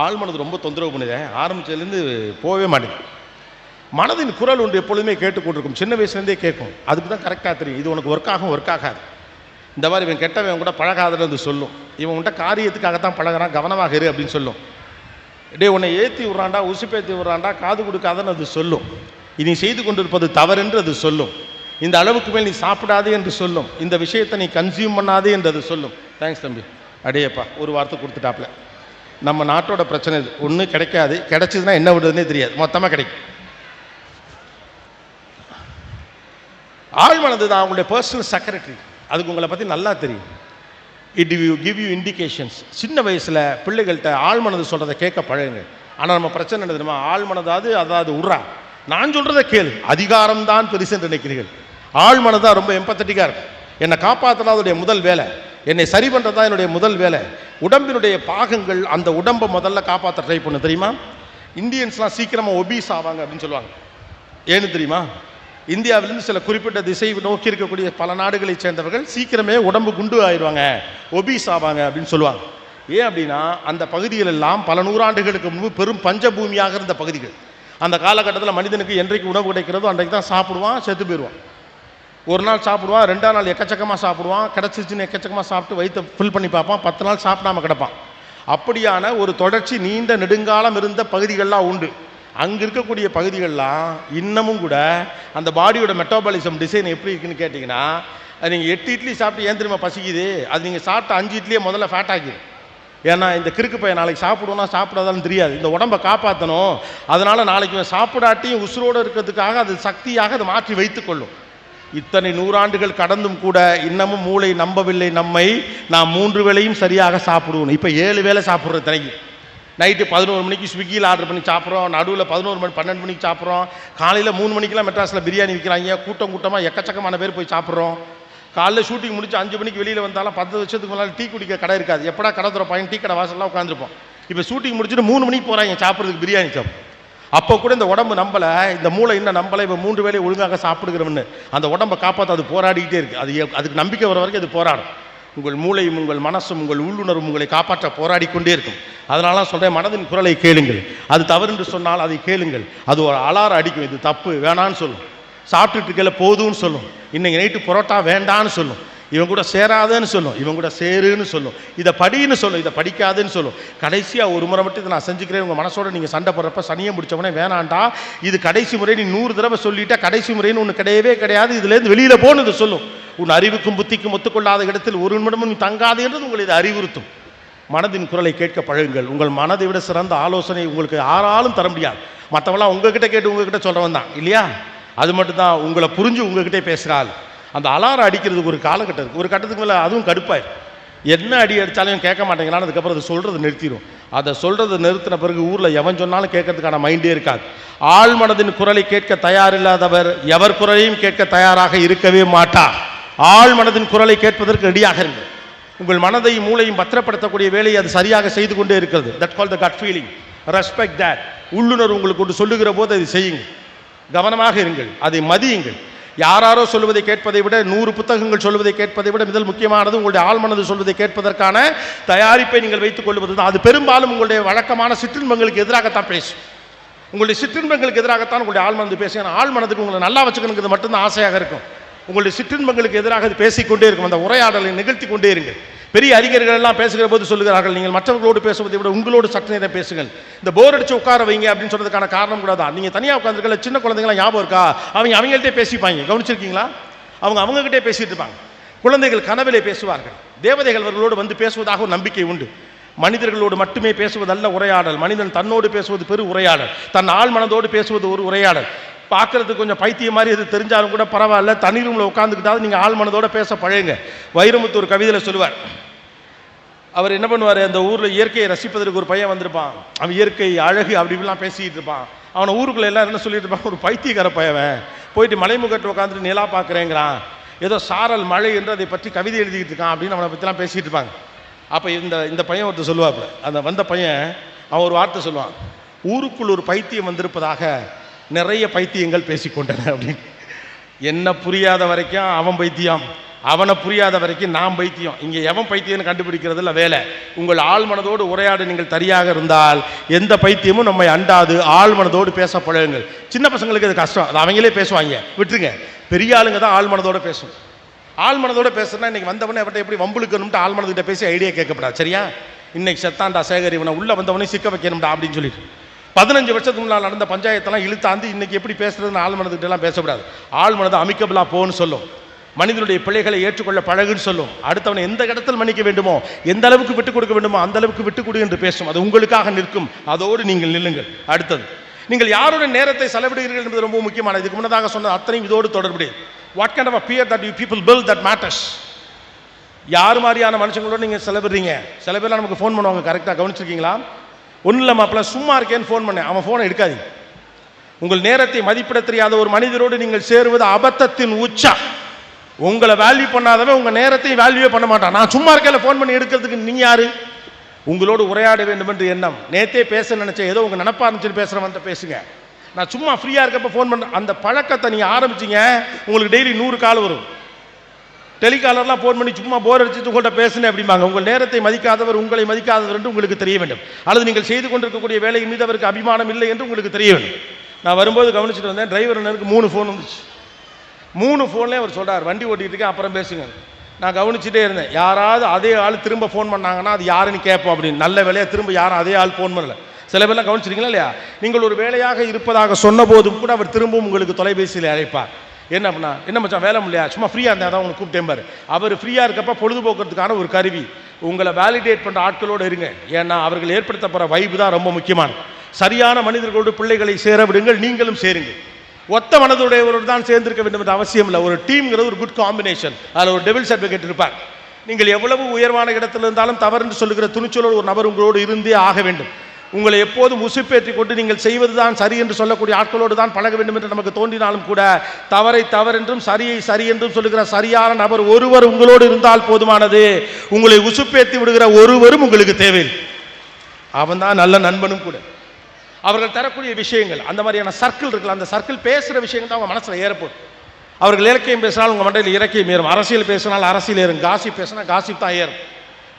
ஆழ்மனது ரொம்ப தொந்தரவு பண்ணுது, ஆரம்பிச்சதுலேருந்து போகவே மாட்டேங்குது. மனதின் குரல் ஒன்று எப்பொழுதுமே கேட்டுக்கொண்டிருக்கும், சின்ன வயசுலேருந்தே கேட்கும். அதுக்கு தான் கரெக்டாக தெரியும், இது உனக்கு ஒர்க் ஆகும், ஒர்க் ஆகாது. இந்த மாதிரி இவன் கெட்டவன் கூட பழகாதுன்னு சொல்லும், இவன் உன்ட்ட காரியத்துக்காகத்தான் பழகிறான், கவனமாக இரு அப்படின்னு சொல்லும். டே உன்னை ஏற்றி விட்றாண்டா, உசுப்பேற்றி விட்றாண்டா, காது கொடுக்காதன்னு அது சொல்லும். இனி செய்து கொண்டிருப்பது தவறென்று அது சொல்லும். இந்த அளவுக்கு மேல் நீ சாப்பிடாதே என்று சொல்லும். இந்த விஷயத்தை நீ கன்சியூம் பண்ணாதே என்று அது சொல்லும். தேங்க்ஸ் தம்பி, அடேப்பா ஒரு வார்த்தை கொடுத்துட்டாப்ல. நம்ம நாட்டோட பிரச்சனை இது, ஒன்று கிடைக்காது, கிடைச்சதுன்னா என்ன விடுறதுனே தெரியாது, மொத்தமாக கிடைக்கும். ஆழ்மனது தான் உங்களுடைய பர்சனல் செக்ரட்டரி, அதுக்கு உங்களை பற்றி நல்லா தெரியும். It give you indications. சின்ன வயசில் பிள்ளைகள்கிட்ட ஆழ்மனது சொல்கிறத கேட்க பழகுங்க. ஆனால் நம்ம பிரச்சனை என்ன தெரியுமா, ஆழ்மனதாவது அதாவது உர்றா, நான் சொல்கிறத கேளு, அதிகாரம் தான் பெருசு என்று நினைக்கிறீர்கள். ஆழ்மனதான் ரொம்ப எம்பத்தட்டிக்காக இருக்கும். என்னை காப்பாற்றுறது அதனுடைய முதல் வேலை, என்னை சரி பண்ணுறது தான் என்னுடைய முதல் வேலை. உடம்பினுடைய பாகங்கள் அந்த உடம்பை முதல்ல காப்பாற்ற ட்ரை பண்ணு. தெரியுமா, இந்தியன்ஸ்லாம் சீக்கிரமாக ஒபீஸ் ஆவாங்க அப்படின்னு சொல்லுவாங்க. ஏன்னு தெரியுமா, இந்தியாவிலிருந்து சில குறிப்பிட்ட திசை நோக்கி இருக்கக்கூடிய பல நாடுகளை சேர்ந்தவர்கள் சீக்கிரமே உடம்பு குண்டு ஆயிடுவாங்க, ஒபீஸ் ஆவாங்க அப்படின்னு சொல்லுவாங்க. ஏன் அப்படின்னா, அந்த பகுதிகள் எல்லாம் பல நூறாண்டுகளுக்கு முன்பு பெரும் பஞ்சபூமியாக இருந்த பகுதிகள். அந்த காலகட்டத்தில் மனிதனுக்கு என்றைக்கு உணவு கிடைக்கிறதோ அன்றைக்கு தான் சாப்பிடுவான், செத்து போயிடுவான். ஒரு நாள் சாப்பிடுவான், 2ஆம் நாள் எக்கச்சக்கமாக சாப்பிடுவான், கிடச்சிச்சின்னு எக்கச்சக்கமாக சாப்பிட்டு வயிற்றை ஃபில் பண்ணி பார்ப்பான், 10 நாள் சாப்பிடாமல் கிடப்பான். அப்படியான ஒரு தொடர்ச்சி நீண்ட நெடுங்காலம் இருந்த பகுதிகள்லாம் உண்டு. அங்கே இருக்கக்கூடிய பகுதிகள்லாம் இன்னமும் கூட அந்த பாடியோட மெட்டாபாலிசம் டிசைன் எப்படி இருக்குன்னு கேட்டிங்கன்னா, அது நீங்கள் 8 இட்லி சாப்பிட்டு ஏன் தெரியுமா பசிக்குது, அது நீங்கள் சாப்பிட்ட 5 இட்லியே முதல்ல ஃபேட் ஆகிடும். ஏன்னா இந்த கிறுக்கு பையன் நாளைக்கு சாப்பிடுவோன்னா சாப்பிடாதான்னு தெரியாது, இந்த உடம்பை காப்பாற்றணும், அதனால் நாளைக்கு சாப்பிடாட்டியும் உசுரோடு இருக்கிறதுக்காக அது சக்தியாக அதை மாற்றி வைத்துக்கொள்ளும். இத்தனை நூறாண்டுகள் கடந்தும் கூட இன்னமும் மூளை நம்பவில்லை நம்மை, நாம் 3 வேளையும் சரியாக சாப்பிடுவோம். இப்போ 7 வேளை சாப்பிட்ற தினைக்கு, நைட்டு 11 மணிக்கு ஸ்விக்கியில் ஆர்டர் பண்ணி சாப்பிட்றோம், நடுவில் 11 மணி 12 மணிக்கு சாப்பிட்றோம், காலையில் 3 மணிக்கெலாம் மெட்ராஸில் பிரியாணி விற்கிறாங்க, கூட்டமாக எக்கச்சக்கமான பேர் போய் சாப்பிட்றோம். காலைல ஷூட்டிங் முடிச்சு 5 மணிக்கு வெளியில் வந்தாலும் 10 வருஷத்துக்கு முன்னால் டீ குடிக்க கடை இருக்காது, எப்படா கடை தர பையன் டீ கடை வாசல்லாம் உட்காந்துருப்போம். இப்போ ஷூட்டிங் முடிச்சுட்டு 3 மணிக்கு போகிறாங்க சாப்பிட்றதுக்கு பிரியாணி சாப்பிடும். அப்போ கூட இந்த உடம்பு நம்பலை, இந்த மூளை இன்னும் நம்பலை, இப்போ 3 வேளை ஒழுங்காக சாப்பிடுகிறவன்னு அந்த உடம்பை காப்பாற்ற அது போராடிக்கிட்டே இருக்குது. அதுக்கு நம்பிக்கை வர வரைக்கும் அது போராடும். உங்கள் மூளையும் உங்கள் மனசும் உங்கள் உள்ளுணர்வும் உங்களை காப்பாற்ற போராடி கொண்டே இருக்கும். அதனால சொல்கிறேன், மனதின் குரலை கேளுங்கள். அது தவறு என்று சொன்னால் அதை கேளுங்கள். அது ஒரு அலாரம் அடிக்கும், இது தப்பு வேணான்னு சொல்லும். சாப்பிட்டுட்டு இருக்கல போதும்னு சொல்லும், இன்னைக்கு நைட்டு பரோட்டா வேண்டான்னு சொல்லும், இவன் கூட சேராதுன்னு சொல்லும், இவன் கூட சேருன்னு சொல்லும், இதை படின்னு சொல்லும், இதை படிக்காதுன்னு சொல்லும். கடைசியாக ஒரு முறை மட்டும் இதை நான் செஞ்சுக்கிறேன், உங்கள் மனசோட நீங்கள் சண்டை போடுறப்ப சனியை முடிச்சவனே வேணாண்டா, இது கடைசி முறை, நீ 100 தடவை சொல்லிட்டா கடைசி முறைன்னு ஒன்று கிடையவே கிடையாது, இதுலேருந்து வெளியில் போன்னு இது சொல்லும். உன் அறிவுக்கும் புத்திக்கும் ஒத்துக்கொள்ளாத இடத்தில் ஒரு நிமிடமும் நீ தங்காது என்றது உங்களை இதை அறிவுறுத்தும். மனதின் குரலை கேட்க பழகுங்கள். உங்கள் மனதை விட சிறந்த ஆலோசனை உங்களுக்கு யாராலும் தர முடியாது. மற்றவெல்லாம் உங்ககிட்ட கேட்டு உங்ககிட்ட சொல்கிறவன் தான் இல்லையா, அது மட்டும்தான் உங்களை புரிஞ்சு உங்ககிட்டே பேசுகிறாள். அந்த அலாரம் அடிக்கிறதுக்கு ஒரு காலகட்டம் இருக்குது, ஒரு கட்டத்துக்கு மேலே அதுவும் கடுப்பாயிடும். என்ன அடி அடித்தாலும் கேட்க மாட்டேங்கிறான்னு அதுக்கப்புறம் அதை சொல்கிறது நிறுத்திடும். அதை சொல்கிறத நிறுத்தின பிறகு ஊரில் எவன் சொன்னாலும் கேட்கறதுக்கான மைண்டே இருக்காது. ஆழ் மனதின் குரலை கேட்க தயாரில்லாதவர் எவர் குரலையும் கேட்க தயாராக இருக்கவே மாட்டார். ஆழ் மனதின் குரலை கேட்பதற்கு ரெடியாக இருங்கள். உங்கள் மனதையும் மூளையும் பத்திரப்படுத்தக்கூடிய வேலையை அது சரியாக செய்து கொண்டே இருக்கிறது. That call the cut feeling. Respect that. உள்ளுணர்வு உங்களுக்கு ஒன்று சொல்லுகிற போது அதை செய்யுங்கள். கவனமாக இருங்கள், அதை மதியுங்கள். யாரோ சொல்வதை கேட்பதை விட 100 புத்தகங்கள் சொல்வதை கேட்பதை விட முதல் முக்கியமானது உங்களுடைய ஆழ்மனது சொல்வதை கேட்பதற்கான தயாரிப்பை நீங்கள் வைத்துக் கொள்வது தான். அது பெரும்பாலும் உங்களுடைய வழக்கமான சிற்றின்பங்களுக்கு எதிராகத்தான் பேசும். உங்களுடைய சிற்றின்பங்களுக்கு எதிராகத்தான் உங்களுடைய ஆழ்மனது பேசும். ஏன்னா ஆழ்மனதுக்கு உங்களை நல்லா வச்சுக்கணுங்கிறது மட்டும்தான் ஆசையாக இருக்கும். உங்களுடைய சிற்றின்பங்களுக்கு எதிராக அது பேசிக்கொண்டே இருக்கும். அந்த உரையாடலை நிகழ்த்தி கொண்டே இருங்கள். பெரிய அறிஞர்கள் எல்லாம் பேசுகிற போது சொல்லுகிறார்கள், நீங்கள் மற்றவர்களோடு பேசுவதை விட உங்களோடு சற்று நேரம் பேசுங்கள். இந்த போர் அடிச்சு உட்கார வைங்க அப்படின்னு சொல்றதுக்கான காரணம் கூட தான். நீங்கள் தனியாக உட்காந்துருக்கல, சின்ன குழந்தைங்களாம் ஞாபகம் இருக்கா, அவங்கள்ட்டே பேசிப்பாங்க, கவனிச்சிருக்கீங்களா? அவங்ககிட்டே பேசிட்டு இருப்பாங்க. குழந்தைகள் கனவிலே பேசுவார்கள். தேவதைகள் அவர்களோடு வந்து பேசுவதாக ஒரு நம்பிக்கை உண்டு. மனிதர்களோடு மட்டுமே பேசுவதல்ல உரையாடல். மனிதன் தன்னோடு பேசுவது பெரு உரையாடல், தன் ஆள் மனதோடு பேசுவது ஒரு உரையாடல். பார்க்கறதுக்கு கொஞ்சம் பைத்தியம் மாதிரி அது தெரிஞ்சாலும் கூட பரவாயில்ல, தனி ரூமில் உட்காந்துக்கிட்டாவது நீங்கள் ஆள் மனதோடு பேச பழகுங்க. வைரமுத்து ஒரு கவிதையில் சொல்லுவார். அவர் என்ன பண்ணுவார், அந்த ஊரில் இயற்கையை ரசிப்பதற்கு ஒரு பையன் வந்திருப்பான். அவன் இயற்கை அழகு அப்படி இப்படிலாம் பேசிக்கிட்டு இருப்பான். அவனை ஊருக்குள்ள எல்லாம் என்ன சொல்லிட்டு இருப்பான், ஒரு பைத்தியக்கார பையவன் போயிட்டு மலைமுகட்டு உட்காந்துட்டு நிலா பார்க்குறேங்கிறான், ஏதோ சாரல் மழை என்று அதை பற்றி கவிதை எழுதிக்கிட்டு இருக்கான் அப்படின்னு அவனை பற்றிலாம் பேசிகிட்டு இருப்பாங்க. அப்போ இந்த பையன் ஒருத்தர் சொல்லுவாப்புல, அந்த வந்த பையன் அவன் ஒரு வார்த்தை சொல்லுவான், ஊருக்குள் ஒரு பைத்தியம் வந்திருப்பதாக நிறைய பைத்தியங்கள் பேசிக்கொண்டன அப்படின்னு. என்ன புரியாத வரைக்கும் அவன் பைத்தியம், அவனை புரியாத வரைக்கும் நாம் பைத்தியம். இங்கே எவன் பைத்தியம்னு கண்டுபிடிக்கிறதுல வேலை. உங்கள் ஆழ்மனதோடு உரையாட நீங்கள் சரியாக இருந்தால் எந்த பைத்தியமும் நம்மை அண்டாது. ஆழ்மனதோடு பேச பழகுங்கள். சின்ன பசங்களுக்கு அது கஷ்டம், அது அவங்களே பேசுவாங்க, விட்டுருங்க. பெரிய ஆளுங்க தான் ஆழ்மனதோடு பேசும். ஆழ்மனதோடு பேசுனா இன்னைக்கு வந்தவனே அவர்கிட்ட எப்படி வம்புழுக்கணும்ட்டு ஆழ்மனதுகிட்ட பேசி ஐடியா கேட்கப்படாது. சரியா? இன்னைக்கு செத்தாண்டா சேகர், இவனை உள்ள வந்தவனே சிக்க வைக்கணும்டா அப்படின்னு சொல்லிட்டு 15 வருஷத்துக்கு முன்னால் நடந்த பஞ்சாயத்தெல்லாம் இழுத்தாந்து இன்னைக்கு எப்படி பேசுறதுன்னு ஆழ்மனதுகிட்டலாம் பேசக்கூடாது. ஆழ்மனது அமிக்கபிளா போன்னு சொல்லும். மனிதனுடைய பிள்ளைகளை ஏற்றுக்கொள்ள பழகுன்னு சொல்லும். அடுத்தவனை எந்த இடத்தில் மன்னிக்க வேண்டுமோ, எந்த அளவுக்கு விட்டுக் கொடுக்க வேண்டுமோ அந்த அளவுக்கு விட்டுக் கொடு என்று பேசும். அது உங்களுக்காக நிற்கும். அதோடு நீங்கள் நில்லுங்கள். அடுத்தது, நீங்கள் யாருடைய நேரத்தை செலவிடுகிறீர்கள் என்பது ரொம்ப முக்கியமானது. இதுக்கு முன்னதாக சொன்ன அத்தனையும் இதோடு தொடர்புடையது. What kind of peer that you people build that matters. யார் மாதிரியான மனுஷங்களோடு நீங்கள் செலவிடுறீங்க? சில பேர்லாம் நமக்கு ஃபோன் பண்ணுவாங்க, கரெக்டாக கவனிச்சிருக்கீங்களா? ஒன்றும் இல்லை மாப்பிள்ள, சும்மா இருக்கேன்னு ஃபோன் பண்ணேன், அவன் ஃபோனை எடுக்காதீங்க. உங்கள் நேரத்தை மதிப்பிட தெரியாத ஒரு மனிதரோடு நீங்கள் சேருவது அபத்தத்தின் உச்சம். உங்களை வேல்யூ பண்ணாதவன் உங்கள் நேரத்தையும் வேல்யூவே பண்ண மாட்டான். நான் சும்மா இருக்கையில் ஃபோன் பண்ணி எடுக்கிறதுக்கு நீங்கள் யார்? உங்களோடு உரையாட வேண்டும் என்று எண்ணம். நேற்றே பேச நினச்சேன், ஏதோ உங்கள் நினப்பா இருந்துச்சுன்னு பேசுகிறவன்ட்ட பேசுங்க. நான் சும்மா ஃப்ரீயாக இருக்கப்போ ஃபோன் பண்ணுறேன். அந்த பழக்கத்தை நீங்கள் ஆரம்பிச்சிங்க, உங்களுக்கு டெய்லி 100 கால் வரும். டெலிகாலர்லாம் ஃபோன் பண்ணி சும்மா போர் அடிச்சுட்டு உங்கள்கிட்ட பேசுனேன் அப்படிம்பாங்க. உங்கள் நேரத்தை மதிக்காதவர் உங்களை மதிக்காதவர் என்று உங்களுக்கு தெரிய வேண்டும். அல்லது நீங்கள் செய்து கொண்டிருக்கக்கூடிய வேலையின் மீது அவருக்கு அபிமானம் இல்லை என்று உங்களுக்கு தெரிய வேண்டும். நான் வரும்போது கவனிச்சுட்டு வந்தேன், டிரைவர் எனக்கு 3 ஃபோன் வந்துச்சு. 3 ஃபோன்லேயே அவர் சொல்கிறார், வண்டி ஓட்டிகிட்டு இருக்கேன், அப்புறம் பேசுங்க. நான் கவனிச்சுட்டே இருந்தேன். யாராவது அதே ஆள் திரும்ப ஃபோன் பண்ணாங்கன்னா அது யாருன்னு கேட்போம் அப்படின்னு. நல்ல வேலையாக திரும்ப யாரும் அதே ஆள் ஃபோன் பண்ணல. சில பேர்லாம் கவனிச்சிருக்கீங்களா இல்லையா? நீங்கள் ஒரு வேலையாக இருப்பதாக சொன்ன போதும் கூட அவர் திரும்பவும் உங்களுக்கு தொலைபேசியில் அழைப்பார். என்ன அப்படின்னா, என்ன மச்சான் வேலை இல்லையா, சும்மா ஃப்ரீயாக இருந்தால் தான் உங்களுக்கு கூப்பிட்டேன் பாரு. அவர் ஃப்ரீயாக இருக்கப்போ பொழுதுபோக்குறதுக்கான ஒரு கருவி. உங்களை வேலிடேட் பண்ணுற ஆட்களோடு இருங்க. ஏன்னா அவர்கள் ஏற்படுத்தப்படுற வைப்பு தான் ரொம்ப முக்கியமானது. சரியான மனிதர்களோடு பிள்ளைகளை சேர விடுங்கள், நீங்களும் சேருங்க. ஒத்த மனதுடையவரோடு தான் சேர்ந்திருக்க வேண்டும் என்ற அவசியம் இல்லை. ஒரு டீம்ங்கிறது ஒரு குட் காம்பினேஷன். அதில் ஒரு டெவில்ஸ் அட்வொகேட் இருப்பார். நீங்கள் எவ்வளவு உயர்வான இடத்துல இருந்தாலும் தவறு என்று சொல்லுகிற துணிச்சலோடு ஒரு நபர் உங்களோடு இருந்தே ஆக வேண்டும். உங்களை எப்போதும் உசுப்பேற்றி கொண்டு நீங்கள் செய்வது தான் சரி என்று சொல்லக்கூடிய ஆட்களோடு தான் பழக வேண்டும் என்று நமக்கு தோன்றினாலும் கூட தவறை தவறென்றும் சரியை சரி என்றும் சொல்லுகிற சரியான நபர் ஒருவர் உங்களோடு இருந்தால் போதுமானது. உங்களை உசுப்பேற்றி விடுகிற ஒருவரும் உங்களுக்கு தேவையில்லை. அவன் தான் நல்ல நண்பனும் கூட. அவர்கள் தரக்கூடிய விஷயங்கள் அந்த மாதிரியான சர்க்கிள் இருக்குல்ல, அந்த சர்க்கிள் பேசுகிற விஷயங்கள் தான் அவங்க மனசில் ஏறப்போடும். அவர்கள் இலக்கியம் பேசினால் உங்கள் மண்டையில் இலக்கியம் ஏறும். அரசியல் பேசினால் அரசியல் ஏறும். காசிப் பேசினா காசிப் தான் ஏறும்.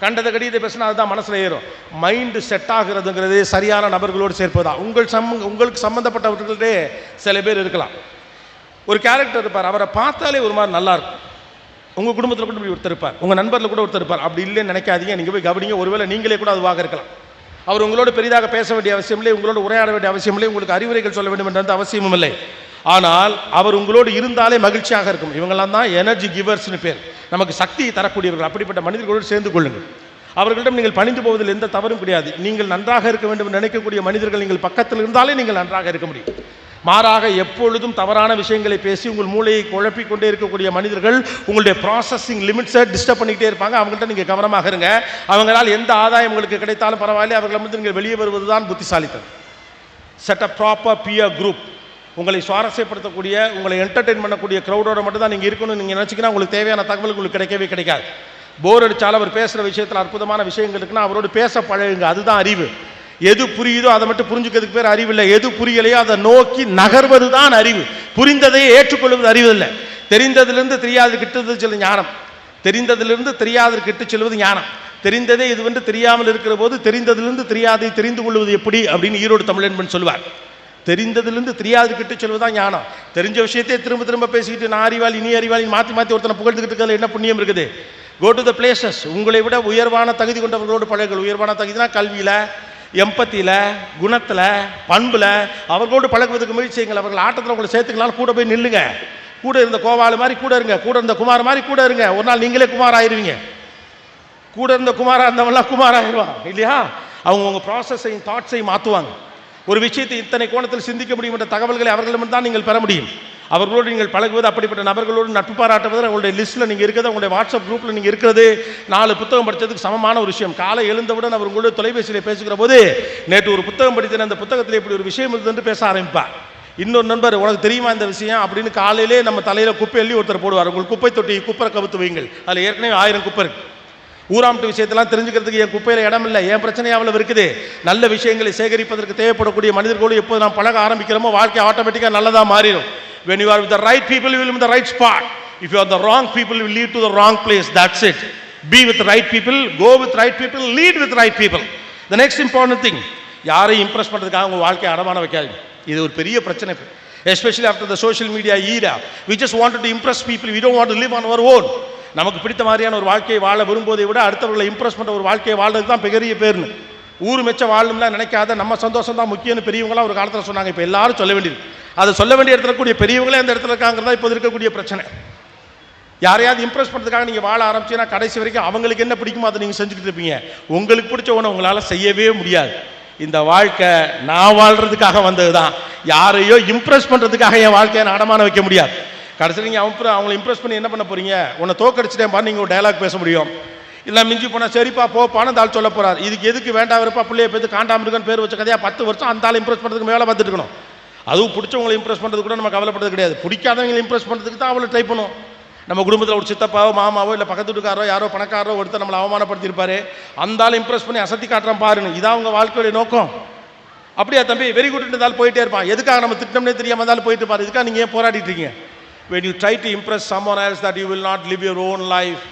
கண்டதை கடிதத்தை பேசினா அதுதான் மனசில் ஏறும். மைண்டு செட் ஆகுறதுங்கிறது சரியான நபர்களோடு சேர்ப்பதா. உங்களுக்கு சம்மந்தப்பட்டவர்களே சில பேர் இருக்கலாம். ஒரு கேரக்டர் இருப்பார், அவரை பார்த்தாலே ஒரு மாதிரி நல்லா இருக்கும். உங்கள் குடும்பத்தில் கூட இப்படி ஒருத்தர் இருப்பார், உங்கள் நண்பரில் கூட ஒருத்தர் இருப்பார். அப்படி இல்லைன்னு நினைக்காதீங்க, நீங்கள் போய் கவனிங்க. ஒருவேளை நீங்களே கூட அதுவாக இருக்கலாம். அவர் உங்களோடு பெரிதாக பேச வேண்டிய அவசியம் இல்லை, உங்களோடு உரையாட வேண்டிய அவசியம் இல்லை, உங்களுக்கு அறிவுரைகள் சொல்ல வேண்டும் என்ற அவசியமும் இல்லை. ஆனால் அவர் உங்களோடு இருந்தாலே மகிழ்ச்சியாக இருக்கும். இவங்கெல்லாம் தான் எனர்ஜி கிவர்ஸ்னு பேர், நமக்கு சக்தியை தரக்கூடியவர்கள். அப்படிப்பட்ட மனிதர்களோடு சேர்ந்து கொள்ளுங்கள். அவர்களிடம் நீங்கள் பணிந்து போவதில் எந்த தவறும் கிடையாது. நீங்கள் நன்றாக இருக்க வேண்டும் என்று நினைக்கக்கூடிய மனிதர்கள் நீங்கள் பக்கத்தில் இருந்தாலே நீங்கள் நன்றாக இருக்க முடியும். மாறாக எப்பொழுதும் தவறான விஷயங்களை பேசி உங்கள் மூளையை குழப்பிக் கொண்டே இருக்கக்கூடிய மனிதர்கள் உங்களுடைய ப்ராசஸிங் லிமிட்ஸை டிஸ்டர்ப் பண்ணிக்கிட்டே இருப்பாங்க. அவங்கள்ட்ட நீங்கள் கவனமாக இருங்க. அவங்களால் எந்த ஆதாயம் உங்களுக்கு கிடைத்தாலும் பரவாயில்லை, அவர்களை வந்து நீங்கள் வெளியே வருவது தான் புத்திசாலித்தனம். Set a proper pier group. உங்களை சுவாரஸ்யப்படுத்தக்கூடிய, உங்களை என்டர்டெயின் பண்ணக்கூடிய க்ரௌடோட மட்டும் தான் நீங்கள் இருக்கணும்னு நீங்கள் நினச்சிங்கன்னா உங்களுக்கு தேவையான தகவல் உங்களுக்கு கிடைக்கவே கிடைக்காது. போர் அடித்தாலும் அவர் பேசுகிற விஷயத்தில் அற்புதமான விஷயங்கள் இருக்குன்னா அவரோடு பேச பழகுங்க. அதுதான் அறிவு. எது புரியுதோ அதை மட்டும் புரிஞ்சுக்கிறதுக்கு பேர் அறிவு இல்லை. எது புரியலையோ அதை நோக்கி நகர்வது தான் அறிவு. புரிந்ததை ஏற்றுக்கொள்வது அறிவு இல்லை. தெரிந்ததிலிருந்து தெரியாது கிட்டது செல்வது ஞானம். தெரிந்ததிலிருந்து தெரியாது கிட்டு செல்வது ஞானம். தெரிந்ததே இது வந்து தெரியாமல் இருக்கிற போது தெரிந்ததிலிருந்து தெரியாதை தெரிந்து கொள்வது எப்படி அப்படின்னு ஈரோடு தமிழன்பன் சொல்வார். தெரிந்ததிலிருந்து தெரியாது கிட்டு செல்வதுதான் ஞானம். தெரிஞ்ச விஷயத்தையே திரும்ப திரும்ப பேசிக்கிட்டு நான் அறிவாளி நீ அறிவாளி மாற்றி மாற்றி ஒருத்தனை புகழ்ந்துக்கிட்டு இருக்கிறதுல என்ன புண்ணியம் இருக்குது? Go to the places. உங்களை விட உயர்வான தகுதி கொண்டவர்களோடு பழகுங்கள். உயர்வான தகுதினா கல்வியில், எம்பத்தியில், குணத்தில், பண்பில் அவர்களோடு பழகுவதற்கு முயற்சி செய்யுங்கள். அவர்கள் ஆட்டத்தில் உங்களை சேர்த்துக்கலாம். கூட போய் நில்லுங்க. கூட இருந்த கோவாலு மாதிரி கூட இருங்க. கூட இருந்த குமார் மாதிரி கூட இருங்க. ஒரு நாள் நீங்களே குமார் ஆயிடுவீங்க. கூட இருந்த குமாராக இருந்தவங்களாம் குமார் ஆயிடுவான் இல்லையா? அவங்க உங்கள் ப்ராசஸையும் தாட்ஸையும் மாற்றுவாங்க. ஒரு விஷயத்தை இத்தனை கோணத்தில் சிந்திக்க முடியும் என்ற தகவல்களை அவர்களிடம் தான் நீங்கள் பெற முடியும். அவர்களோடு நீங்கள் பழகுவது, அப்படிப்பட்ட நபர்களோடு நட்பு பாராட்டுவது, உங்களுடைய லிஸ்ட்டில் நீங்கள் இருக்கிறது, உங்களுடைய வாட்ஸ்அப் குரூப்பில் நீங்கள் இருக்கிறது 4 புத்தகம் படித்ததுக்கு சமமான ஒரு விஷயம். காலை எழுந்தவுடன் அவர் உங்களோட தொலைபேசியில் பேசுகிற போது நேற்று ஒரு புத்தகம் படித்தேன், அந்த புத்தகத்தில் இப்படி ஒரு விஷயம் இருந்தது பேச ஆரம்பிப்பார். இன்னொரு நண்பர் உனக்கு தெரியுமா இந்த விஷயம் அப்படின்னு காலையிலே நம்ம தலையில் குப்பை எள்ளி ஒருத்தர் போடுவார். உங்கள் குப்பை தொட்டி குப்பரை கவுத்து வைங்கள். அதில் ஏற்கனவே 1000 குப்பை இருக்கு. ஊராமட்டு விஷயத்தெல்லாம் தெரிஞ்சுக்கிறதுக்கு என் குப்பையில் இடம் இல்லை, என் பிரச்சனை அவ்வளவு இருக்குது. நல்ல விஷயங்களை சேகரிப்பதற்கு தேவைப்படக்கூடிய மனிதர்களோடு எப்போது நாம் பழக ஆரம்பிக்கிறோமோ வாழ்க்கை ஆட்டோமேட்டிக்காக நல்லதாக மாறிடும். When you are with the right people, you will be in the right spot. If you are the wrong people, you will lead to the wrong place. That's it. Be with the right people, go with right people, lead with right people. The next important thing, யாரையும் Impress பண்ணுறதுக்காக உங்கள் வாழ்க்கையை அடமான வைக்காது. இது ஒரு பெரிய பிரச்சனை. Especially after the social media era, we just wanted to impress people. We don't want to live on our own. நமக்கு பிடித்த மாதிரியான ஒரு வாழ்க்கையை வாழ விரும்புவதை விட அடுத்தவர்களை இம்ப்ரெஸ் பண்ணுற ஒரு வாழ்க்கையை வாழ்றது தான் பெரிய பேர்னு. ஊர் மெச்ச வாழணும்லாம் நினைக்காத, நம்ம சந்தோஷம் தான் முக்கியம்னு பெரியவங்களாம் ஒரு காலத்தில் சொன்னாங்க. இப்போ எல்லாரும் சொல்ல வேண்டியது. அதை சொல்ல வேண்டிய இடத்துல கூடிய பெரியவங்களே அந்த இடத்துல இருக்காங்கிறதா இப்போ இருக்கக்கூடிய பிரச்சனை. யாரையாவது இம்ப்ரெஸ் பண்ணுறதுக்காக நீங்கள் வாழ ஆரம்பிச்சீங்கன்னா கடைசி வரைக்கும் அவங்களுக்கு என்ன பிடிக்குமோ அதை நீங்கள் செஞ்சுக்கிட்டு இருப்பீங்க. உங்களுக்கு பிடிச்ச ஒன்று உங்களால் செய்யவே முடியாது. இந்த வாழ்க்கை நான் வாழ்கிறதுக்காக வந்தது தான். யாரையோ இம்ப்ரெஸ் பண்ணுறதுக்காக என் வாழ்க்கையை நான் அடமான வைக்க முடியாது. கடைசியில் நீங்கள் அவங்களை இம்ப்ரெஸ் பண்ணி என்ன பண்ண போகிறீங்க? உன்னை தோக்கடிச்சிட்டேன் பாரு, நீங்கள் ஒரு டயலாக் பேச முடியும். இல்லை மிஞ்சி போனால் சரிப்பா போப்பான்னு தாள் சொல்ல போகிறார். இதுக்கு எதுக்கு வேண்டாம் இருப்பா பிள்ளைய பேர் காண்டாமிருக்கன்னு பேர் வச்ச கதையாக 10 வருஷம் அந்த ஆள் இம்ப்ரெஸ் பண்ணுறதுக்கு மேலே பார்த்துட்டு இருக்கணும். அதுவும் பிடிச்சவங்களை இம்ப்ரெஸ் பண்ணுறது கூட நம்ம கவலைப்படுறது கிடையாது. பிடிக்காதவங்களை இம்ப்ரெஸ் பண்ணுறதுக்கு தான் அவளை ட்ரை பண்ணும். நம்ம குடும்பத்தில் ஒரு சித்தப்பாவோ மாமாவோ இல்லை பக்கத்து வீட்டுக்காரோ யாரோ பணக்காரோ ஒருத்தர் நம்மளை அவமானப்படுத்தியிருப்பாரு, அந்த ஆள் இம்ப்ரெஸ் பண்ணி அசத்தி காட்டுறான் பாருன்னு. இதான் அவங்க வாழ்க்கையுடைய நோக்கம். அப்படியா தம்பி, வெரி குட் இருந்தாலும் போயிட்டே இருப்பான். எதுக்காக நம்ம திட்டம்னே தெரியாமல் இருந்தாலும் போயிட்டு இருப்பாரு. இதுக்காக நீங்கள் ஏன் போராடிட்டு இருக்கீங்க? When you try to impress someone else that you will not live your own life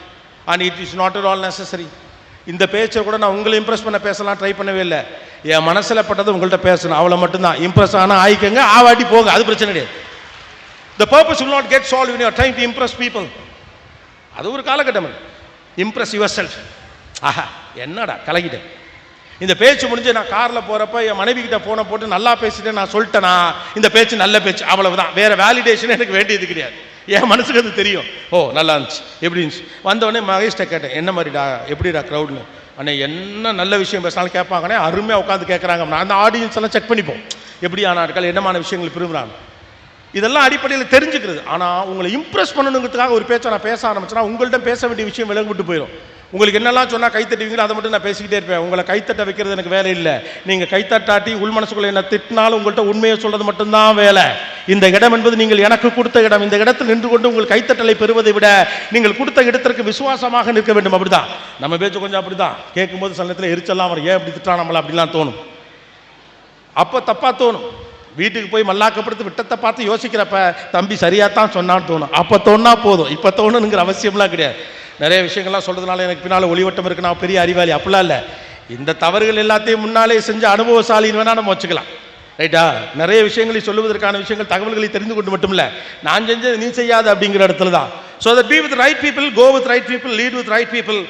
and it is not at all necessary. இந்த பேச்சை கூட நான் உங்களை இம்ப்ரெஸ் பண்ண பேசலாம் ட்ரை பண்ணவே இல்லை. என் மனசில் பட்டதை உங்கள்கிட்ட பேசணும், அவ்வளோ மட்டும்தான். இம்ப்ரெஸ் ஆனால் ஆயிக்கங்க, ஆவாட்டி போங்க, அது பிரச்சனை கிடையாது. The purpose will not get solved when you are trying to impress people. அது ஒரு காலகட்டம். Impress yourself. ஆஹா என்னடா கலகிட்டேன். இந்த பேச்சு முடிஞ்சு நான் காரில் போகிறப்ப என் மனைவி கிட்ட போன போட்டு நல்லா பேசிட்டேன் நான் சொல்லிட்டேனா, இந்த பேச்சு நல்ல பேச்சு, அவ்வளவுதான். வேற வேலிடேஷன் எனக்கு வேண்டியது கிடையாது. என் மனசுக்கு அது தெரியும். ஓ நல்லா இருந்துச்சு, எப்படி இருந்துச்சு. வந்தவொடனே மகேஷ்ட கேட்டேன், என்ன மாதிரிடா, எப்படிடா க்ரௌட்னு. அண்ணே என்ன நல்ல விஷயம் பேசினாலும் கேட்பாங்கண்ணே, அருமையாக உட்காந்து கேட்குறாங்க. நான் அந்த ஆடியன்ஸ் எல்லாம் செக் பண்ணிப்போம், எப்படி ஆனாட்கள் என்னமான விஷயங்கள் விரும்புகிறாங்க, இதெல்லாம் அடிப்படையில் தெரிஞ்சுக்கிறது. ஆனால் உங்களை இம்ப்ரெஸ் பண்ணணுங்கிறதுக்காக ஒரு பேச்சை நான் பேச ஆரம்பிச்சேன்னா உங்கள்கிட்ட பேச வேண்டிய விஷயம் விலகு விட்டு போயிடும். உங்களுக்கு என்னெல்லாம் சொன்னால் கைத்தட்டுவீங்களோ அதை மட்டும் நான் பேசிக்கிட்டே இருப்பேன். உங்களை கைத்தட்ட வைக்கிறது எனக்கு வேலை இல்லை. நீங்கள் கைத்தட்டாட்டி உள் மனசுக்குள்ள என்ன திட்டினாலும் உங்கள்கிட்ட உண்மையை சொல்றது மட்டும்தான் வேலை. இந்த இடம் என்பது நீங்கள் எனக்கு கொடுத்த இடம். இந்த இடத்தில் நின்று கொண்டு உங்கள் கைத்தட்டலை பெறுவதை விட நீங்கள் கொடுத்த இடத்திற்கு விசுவாசமாக நிற்க வேண்டும். அப்படிதான் நம்ம பேச்சு கொஞ்சம் அப்படிதான் கேட்கும்போது சில நேரத்தில் எரிச்சல்லாம் வரும். ஏன் அப்படி திட்டா நம்மள அப்படிலாம் தோணும். அப்போ தப்பா தோணும். வீட்டுக்கு போய் மல்லாக்கப்படுத்து விட்டத்தை பார்த்து யோசிக்கிறப்ப தம்பி சரியாத்தான் சொன்னான்னு தோணும். அப்போ தோணுனா போதும், இப்போ தோணுங்கிற அவசியம்லாம் கிடையாது. நிறைய விஷயங்கள்லாம் சொல்றதுனால எனக்கு பின்னால் ஒளிவட்டம் இருக்கு, நான் பெரிய அறிவாளி அப்படிலாம் இல்லை. இந்த தவறுகள் எல்லாத்தையும் முன்னாலே செஞ்ச அனுபவசாலின்னு வேணா நம்ம வச்சுக்கலாம். ரைட்டா? நிறைய விஷயங்களை சொல்லுவதற்கான விஷயங்கள் தகவல்களை தெரிந்து கொண்டு மட்டும் இல்லை, நான் செஞ்சது நீ செய்யாது அப்படிங்கிற இடத்துல தான். So that be with right people, go with right people, lead with right people.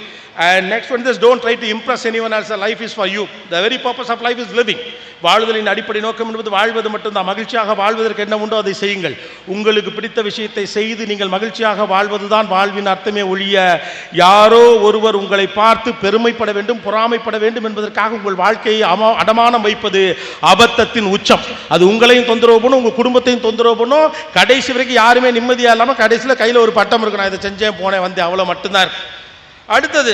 And next one is don't try to impress anyone else. Life is for you. The very purpose of life is living. வாழ்வதின் அடிப்படை நோக்கம் என்பது வாழ்வது மட்டும்தான். மகிழ்ச்சியாக வாழ்வதற்கு என்ன உண்டோ அதை செய்யுங்கள். உங்களுக்கு பிடித்த விஷயத்தை செய்து நீங்கள் மகிழ்ச்சியாக வாழ்வதுதான் வாழ்வின் அர்த்தமே ஒழிய யாரோ ஒருவர் உங்களை பார்த்து பெருமைப்பட வேண்டும், பொறாமைப்பட வேண்டும் என்பதற்காக உங்கள் வாழ்க்கையை அடமானம் வைப்பது அபத்தத்தின் உச்சம். அது உங்களையும் தொந்தரவு பண்ணும், உங்கள் குடும்பத்தையும் தொந்தரவு பண்ணும். கடைசி வரைக்கும் யாருமே நிம்மதியாக இல்லாமல் கடைசியில் கையில் ஒரு பட்டம் இருக்கு, நான் இதை செஞ்சேன் போனேன் வந்தேன், அவ்வளோ மட்டும்தான் இருக்கு. அடுத்தது,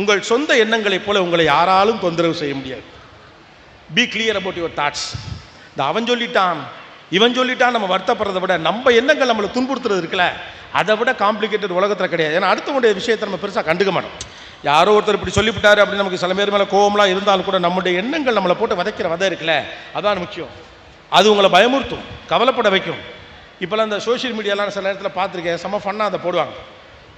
உங்கள் சொந்த எண்ணங்களைப் போல உங்களை யாராலும் தொந்தரவு செய்ய முடியாது. B clear about your thoughts. இந்த அவன் சொல்லிட்டான் இவன் சொல்லிட்டான் நம்ம வருத்தப்படுறதை விட நம்ம எண்ணங்கள் நம்மளை துன்புறுத்துறது இருக்குல்ல, அதை விட காம்ப்ளிகேட்டட் உலகத்தில் கிடையாது. ஏன்னா அடுத்தவங்களுடைய விஷயத்தை நம்ம பெருசாக கண்டுக்க மாட்டோம். யாரோ ஒருத்தர் இப்படி சொல்லிவிட்டாரு அப்படின்னு நமக்கு சில பேர் மேலே கோவம்லாம் இருந்தாலும் கூட நம்முடைய எண்ணங்கள் நம்மளை போட்டு வதைக்கிற வதை இருக்குல்ல, அதான் முக்கியம். அது உங்களை பயமுறுத்தும், கவலைப்பட வைக்கும். இப்போல்லாம் இந்த சோஷியல் மீடியாலாம் சில நேரத்தில் பார்த்துருக்கேன், செம்ம ஃபன்னாக அதை போடுவாங்க.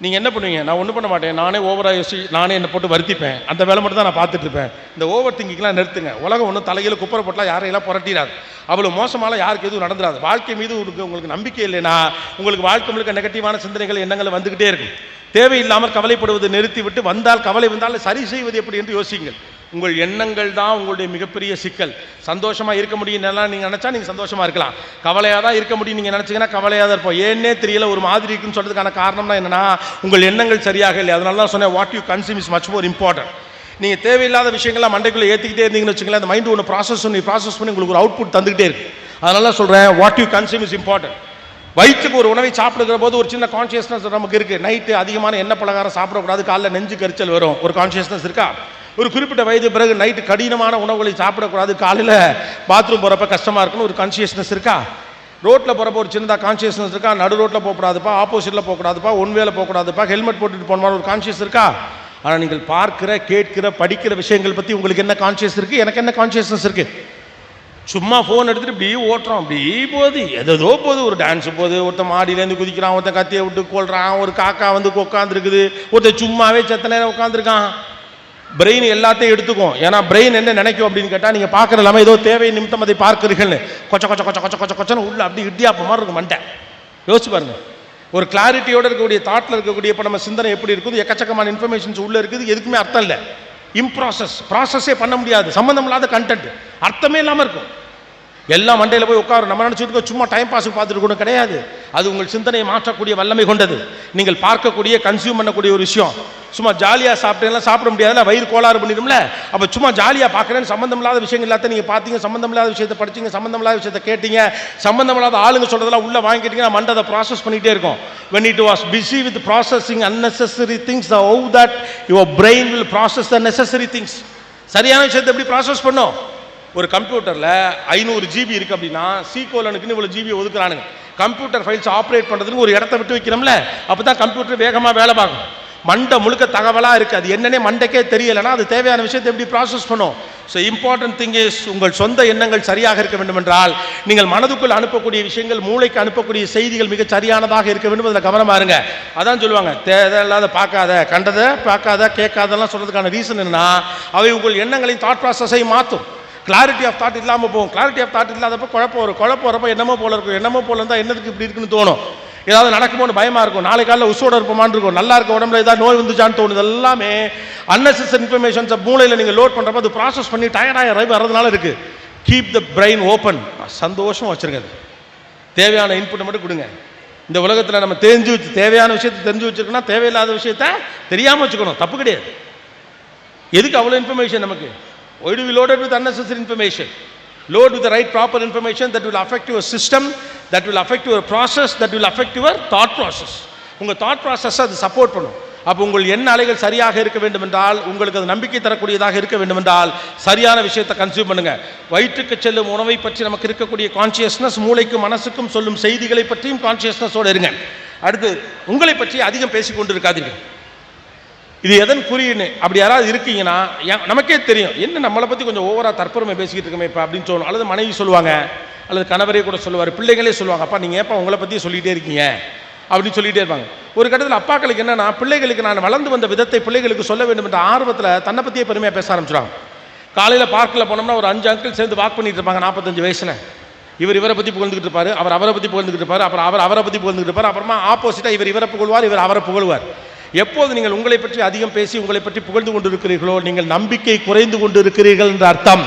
நீங்கள் என்ன பண்ணுவீங்க? நான் ஒன்றும் பண்ண மாட்டேன், நானே ஓவராக யோசி நானே என்னை போட்டு வருத்திப்பேன். அந்த வேலை மட்டும் தான் நான் பார்த்துட்ருப்பேன். இந்த ஓவர் திங்கிங்லாம் நிறுத்துங்க. உலகம் ஒன்றும் தலையில் குப்பரை போட்டலாம் யாரையெல்லாம் புரட்டிடாது. அவ்வளோ மோசமாலாம் யாருக்கு எதுவும் நடந்துடாது. வாழ்க்கை மீது உங்களுக்கு நம்பிக்கை இல்லைன்னா உங்களுக்கு வாழ்க்கை முழுக்க நெகட்டிவான சிந்தனைகள் எண்ணங்கள் வந்துக்கிட்டே இருக்கும். தேவையில்லாமல் கவலைப்படுவதை நிறுத்திவிட்டு வந்தால் கவலை வந்தால் சரி செய்வது எப்படி என்று யோசியுங்கள். உங்கள் எண்ணங்கள் தான் உங்களுடைய மிகப்பெரிய சிக்கல். சந்தோஷமாக இருக்க முடியும் நீங்கள் நினச்சா நீங்கள் சந்தோஷமாக இருக்கலாம், கவலையாக தான் இருக்க முடியும் நீங்கள் நினச்சிங்கன்னா கவலையாக தான் இருப்போம். ஏன்னே தெரியல ஒரு மாதிரி இருக்குன்னு சொல்கிறதுக்கான காரணம்னா என்னென்னா உங்கள் எண்ணங்கள் சரியாக இல்லை. அதனால தான் சொன்னேன், what you consume is much more important. நீங்கள் தேவையில்லாத விஷயங்கள்லாம் மண்டைக்குள்ளே ஏற்றிக்கிட்டே இருந்தீங்கன்னு வச்சுக்கலாம், அந்த மைண்டு ஒன்று ப்ராசஸ் பண்ணி உங்களுக்கு ஒரு அவுட்புட் தந்துக்கிட்டே இருக்குது. அதனால தான் சொல்கிறேன், what you consume is important. வயிற்றுக்கு ஒரு உணவை சாப்பிடுகிற போது ஒரு சின்ன கான்ஷியஸ்னஸ் நமக்கு இருக்குது. நைட்டு அதிகமான எண்ணெய் பலகாரம் சாப்பிடக்கூடாது, காலைல நெஞ்சு கரிச்சல் வரும், ஒரு கான்ஷியஸ்னஸ் இருக்கா? ஒரு குறிப்பிட்ட வயது பிறகு நைட்டு கடினமான உணவுகளை சாப்பிடக்கூடாது, காலையில் பாத்ரூம் போகிறப்ப கஷ்டமாக இருக்குன்னு ஒரு கான்ஷியஸ்னஸ் இருக்கா? ரோட்டில் போகிறப்ப ஒரு சின்னதாக கான்ஷியஸ்னஸ் இருக்கா? நடு ரோட்டில் போகக்கூடாதுப்பா, ஆப்போசிட்டில் போகக்கூடாதுப்பா, ஒன் வேலை போகக்கூடாதுப்பா, ஹெல்மெட் போட்டுட்டு போன மாதிரி ஒரு கான்ஷியஸ் இருக்கா? ஆனால் நீங்கள் பார்க்கிற கேட்கிற படிக்கிற விஷயங்கள் பற்றி உங்களுக்கு என்ன கான்ஷியஸ் இருக்குது? எனக்கு என்ன கான்ஷியஸ்னஸ் இருக்குது? சும்மா ஃபோன் எடுத்துகிட்டு இப்படி ஓட்டுறோம், அப்படி போகுது, எதோ போகுது, ஒரு டான்ஸு போகுது, ஒருத்தன் மாடியிலேருந்து குதிக்கிறான், ஒருத்தன் கத்தியை விட்டு கொள்றான், ஒரு காக்கா வந்து உட்காந்துருக்குது, ஒருத்தன் சும்மாவே செத்த நேரம் உட்காந்துருக்கான். பிரெயின் எல்லாத்தையும் எடுத்துக்கும். ஏன்னா பிரெயின் என்ன நினைக்கும் அப்படின்னு கேட்டால், நீங்கள் பார்க்குற எல்லாமே ஏதோ தேவை நிமித்தம் அதை பார்க்கிறீர்கள்னு கொச்ச கொச்ச கொச்ச கொச்ச கொச்ச கொச்சன்னு உள்ள அப்படி இடியாப்ப மாதிரி இருக்கும் மண்டை. யோசிச்சு பாருங்க, ஒரு கிளாரிட்டியோடு இருக்கக்கூடிய தாட்டில் இருக்கக்கூடிய இப்போ நம்ம சிந்தனை எப்படி இருக்குது, எக்கச்சக்கமான இன்ஃபர்மேஷன்ஸ் உள்ளே இருக்குது, எதுக்குமே அர்த்தம் இல்லை. ப்ராசஸே பண்ண முடியாது, சம்மந்தம் இல்லாத கண்டென்ட், அர்த்தமே இல்லாமல் இருக்கும். எல்லாம் மண்டையில் போய் உட்காரும். நம்ம நினச்சிட்டு சும்மா டைம் பாஸுக்கு பார்த்துட்டு கூட கிடையாது. அது உங்கள் சிந்தனையை மாற்றக்கூடிய வல்லமை கொண்டது. நீங்கள் பார்க்கக்கூடிய கன்சியூம் பண்ணக்கூடிய ஒரு விஷயம். சும்மா ஜாலியாக சாப்பிட்டேன்னா சாப்பிட முடியாதுல்ல, வயிறு கோளாறு பண்ணிடும்ல. அப்போ சும்மா ஜாலியாக பார்க்குறேன்னு சம்மந்தம் இல்லாத விஷயங்கள் எல்லாத்தையும் நீங்கள் பார்த்தீங்க, சம்மந்தம் இல்லாத விஷயத்தை படிச்சிங்க, சம்மந்தம் இல்லாத விஷயத்தை கேட்டீங்க, சம்மந்தம் இல்லாத ஆளுங்க சொல்கிறதெல்லாம் உள்ளே வாங்கிக்கிட்டீங்கன்னா மண்டை அதை ப்ராசஸ் பண்ணிகிட்டே இருக்கும். when it was busy with processing unnecessary things, how that your brain will process the necessary things. சரியான விஷயத்தை எப்படி ப்ராசஸ் பண்ணும்? ஒரு கம்ப்யூட்டரில் 500 GB இருக்குது அப்படின்னா, C:னுக்குன்னு இவ்வளோ GB ஒதுக்குறானுங்க. கம்ப்யூட்டர் ஃபைல்ஸ் ஆப்ரேட் பண்ணுறதுக்கு ஒரு இடத்த விட்டு வைக்கணும்ல, அப்போ தான் கம்ப்யூட்டர் வேகமாக வேலை பார்க்கும். மண்டை முழுக்க தகவலாக இருக்குது, அது என்னன்னே மண்டைக்கே தெரியலைன்னா அது தேவையான விஷயத்தை எப்படி ப்ராசஸ் பண்ணும். ஸோ இம்பார்ட்டன்ட் திங் இஸ் உங்கள் சொந்த எண்ணங்கள் சரியாக இருக்க வேண்டும் என்றால் நீங்கள் மனதுக்குள் அனுப்பக்கூடிய விஷயங்கள், மூளைக்கு அனுப்பக்கூடிய செய்திகள் மிக சரியானதாக இருக்க வேண்டும். அதில் கவனமாக இருங்க. அதான் சொல்லுவாங்க, தேவையில்லாத பார்க்காத, கண்டதை பார்க்காத, கேட்காதெல்லாம் சொல்கிறதுக்கான ரீசன் என்னன்னா, அவை உங்கள் எண்ணங்களின் தாட் ப்ராசஸை மாற்றும். கிளாரிட்டி ஆஃப் தாட் இல்லாமல் போகும். கிளாரிட்டி ஆஃப் தாட் இல்லாதப்போ குழப்பம் வரும். குழப்பம் வரப்போ என்னமோ போல இருக்கும். என்னமோ போல இருந்தால் என்னதுக்கு இப்படி இருக்குன்னு தோணும். ஏதாவது நடக்குமோன்னு பயமாக இருக்கும். நாளை காலையில் உசோட இருப்போமான்னு இருக்கும். நல்லா இருக்க உடம்புல ஏதாவது நோய் வந்துச்சான்னு தோணுது. எல்லாமே அன்னெசரி இன்ஃபர்மேஷன்ஸை மூளையில் நீங்கள் லோட் பண்ணுறப்ப அது ப்ராசஸ் பண்ணி டயர்டாக வரதுனால இருக்குது. Keep the brain open. சந்தோஷமாக வச்சுருங்க. தேவையான இன்புட்டை மட்டும் கொடுங்க. இந்த உலகத்தில் நம்ம தேவையான விஷயத்தை தெரிஞ்சு வச்சுருக்கோன்னா தேவையில்லாத விஷயத்த தெரியாமல் வச்சுக்கணும். தப்பு கிடையாது. எதுக்கு அவ்வளோ இன்ஃபர்மேஷன் நமக்கு? Why do we load it with unnecessary information? Load with the right proper information that will affect your system, that will affect your process, that will affect your thought process. உங்கள் thought process அது support பண்ணும். அப்போ உங்கள் எண்ண அலைகள் சரியாக இருக்க வேண்டும் என்றால், உங்களுக்கு அது நம்பிக்கை தரக்கூடியதாக இருக்க வேண்டும் என்றால் சரியான விஷயத்தை கன்சியூம் பண்ணுங்க. வயிற்றுக்கு செல்லும் உணவை பற்றி நமக்கு இருக்கக்கூடிய கான்சியஸ்னஸ், மூளைக்கும் மனசுக்கும் சொல்லும் செய்திகளை பற்றியும் கான்சியஸ்னஸோடு இருங்க. அடுத்து, உங்களை பற்றி அதிகம் பேசிக்கொண்டு இருக்காதீர்கள். இது எதன் குறின்னு அப்படி யாராவது இருக்கீங்கன்னா நமக்கே தெரியும், என்ன நம்மளை பற்றி கொஞ்சம் ஓவராக தற்பெருமை பேசிக்கிட்டு இருக்கமே இப்போ அப்படின்னு சொல்லணும். அல்லது மனைவி சொல்லுவாங்க, அல்லது கணவரே கூட சொல்லுவார், பிள்ளைகளே சொல்லுவாங்க, அப்பா நீங்கள் ஏப்பா உங்களை பற்றி சொல்லிகிட்டே இருக்கீங்க அப்படின்னு சொல்லிகிட்டே இருப்பாங்க. ஒரு கட்டத்தில் அப்பாக்களுக்கு என்னன்னா, பிள்ளைகளுக்கு நான் வளர்ந்து வந்த விதத்தை பிள்ளைகளுக்கு சொல்ல வேண்டும் என்ற ஆர்வத்தில் தன்னை பற்றியே பெருமையாக பேச ஆரம்பிச்சிடுவாங்க. காலையில் பார்க்கில் போனோம்னா ஒரு 5 அங்கிள் சேர்ந்து வாக் பண்ணிட்டு இருப்பாங்க 45 வயசில். இவரை பற்றி புகழ்ந்துக்கிட்டு இருப்பார், அவரை பற்றி புகழ்ந்துக்கிட்டு இருப்பார், அப்புறம் அவரை பற்றி புகழ்ந்துக்கிட்டு இருப்பார். அப்புறமா ஆப்போசிட்டாக இவரை புகழ்வார், இவர் அவரை புகழ்வார். எப்போது நீங்கள் உங்களை பற்றி அதிகம் பேசி உங்களை பற்றி புகழ்ந்து கொண்டு இருக்கிறீர்களோ நீங்கள் நம்பிக்கை குறைந்து கொண்டு இருக்கிறீர்கள் என்ற அர்த்தம்.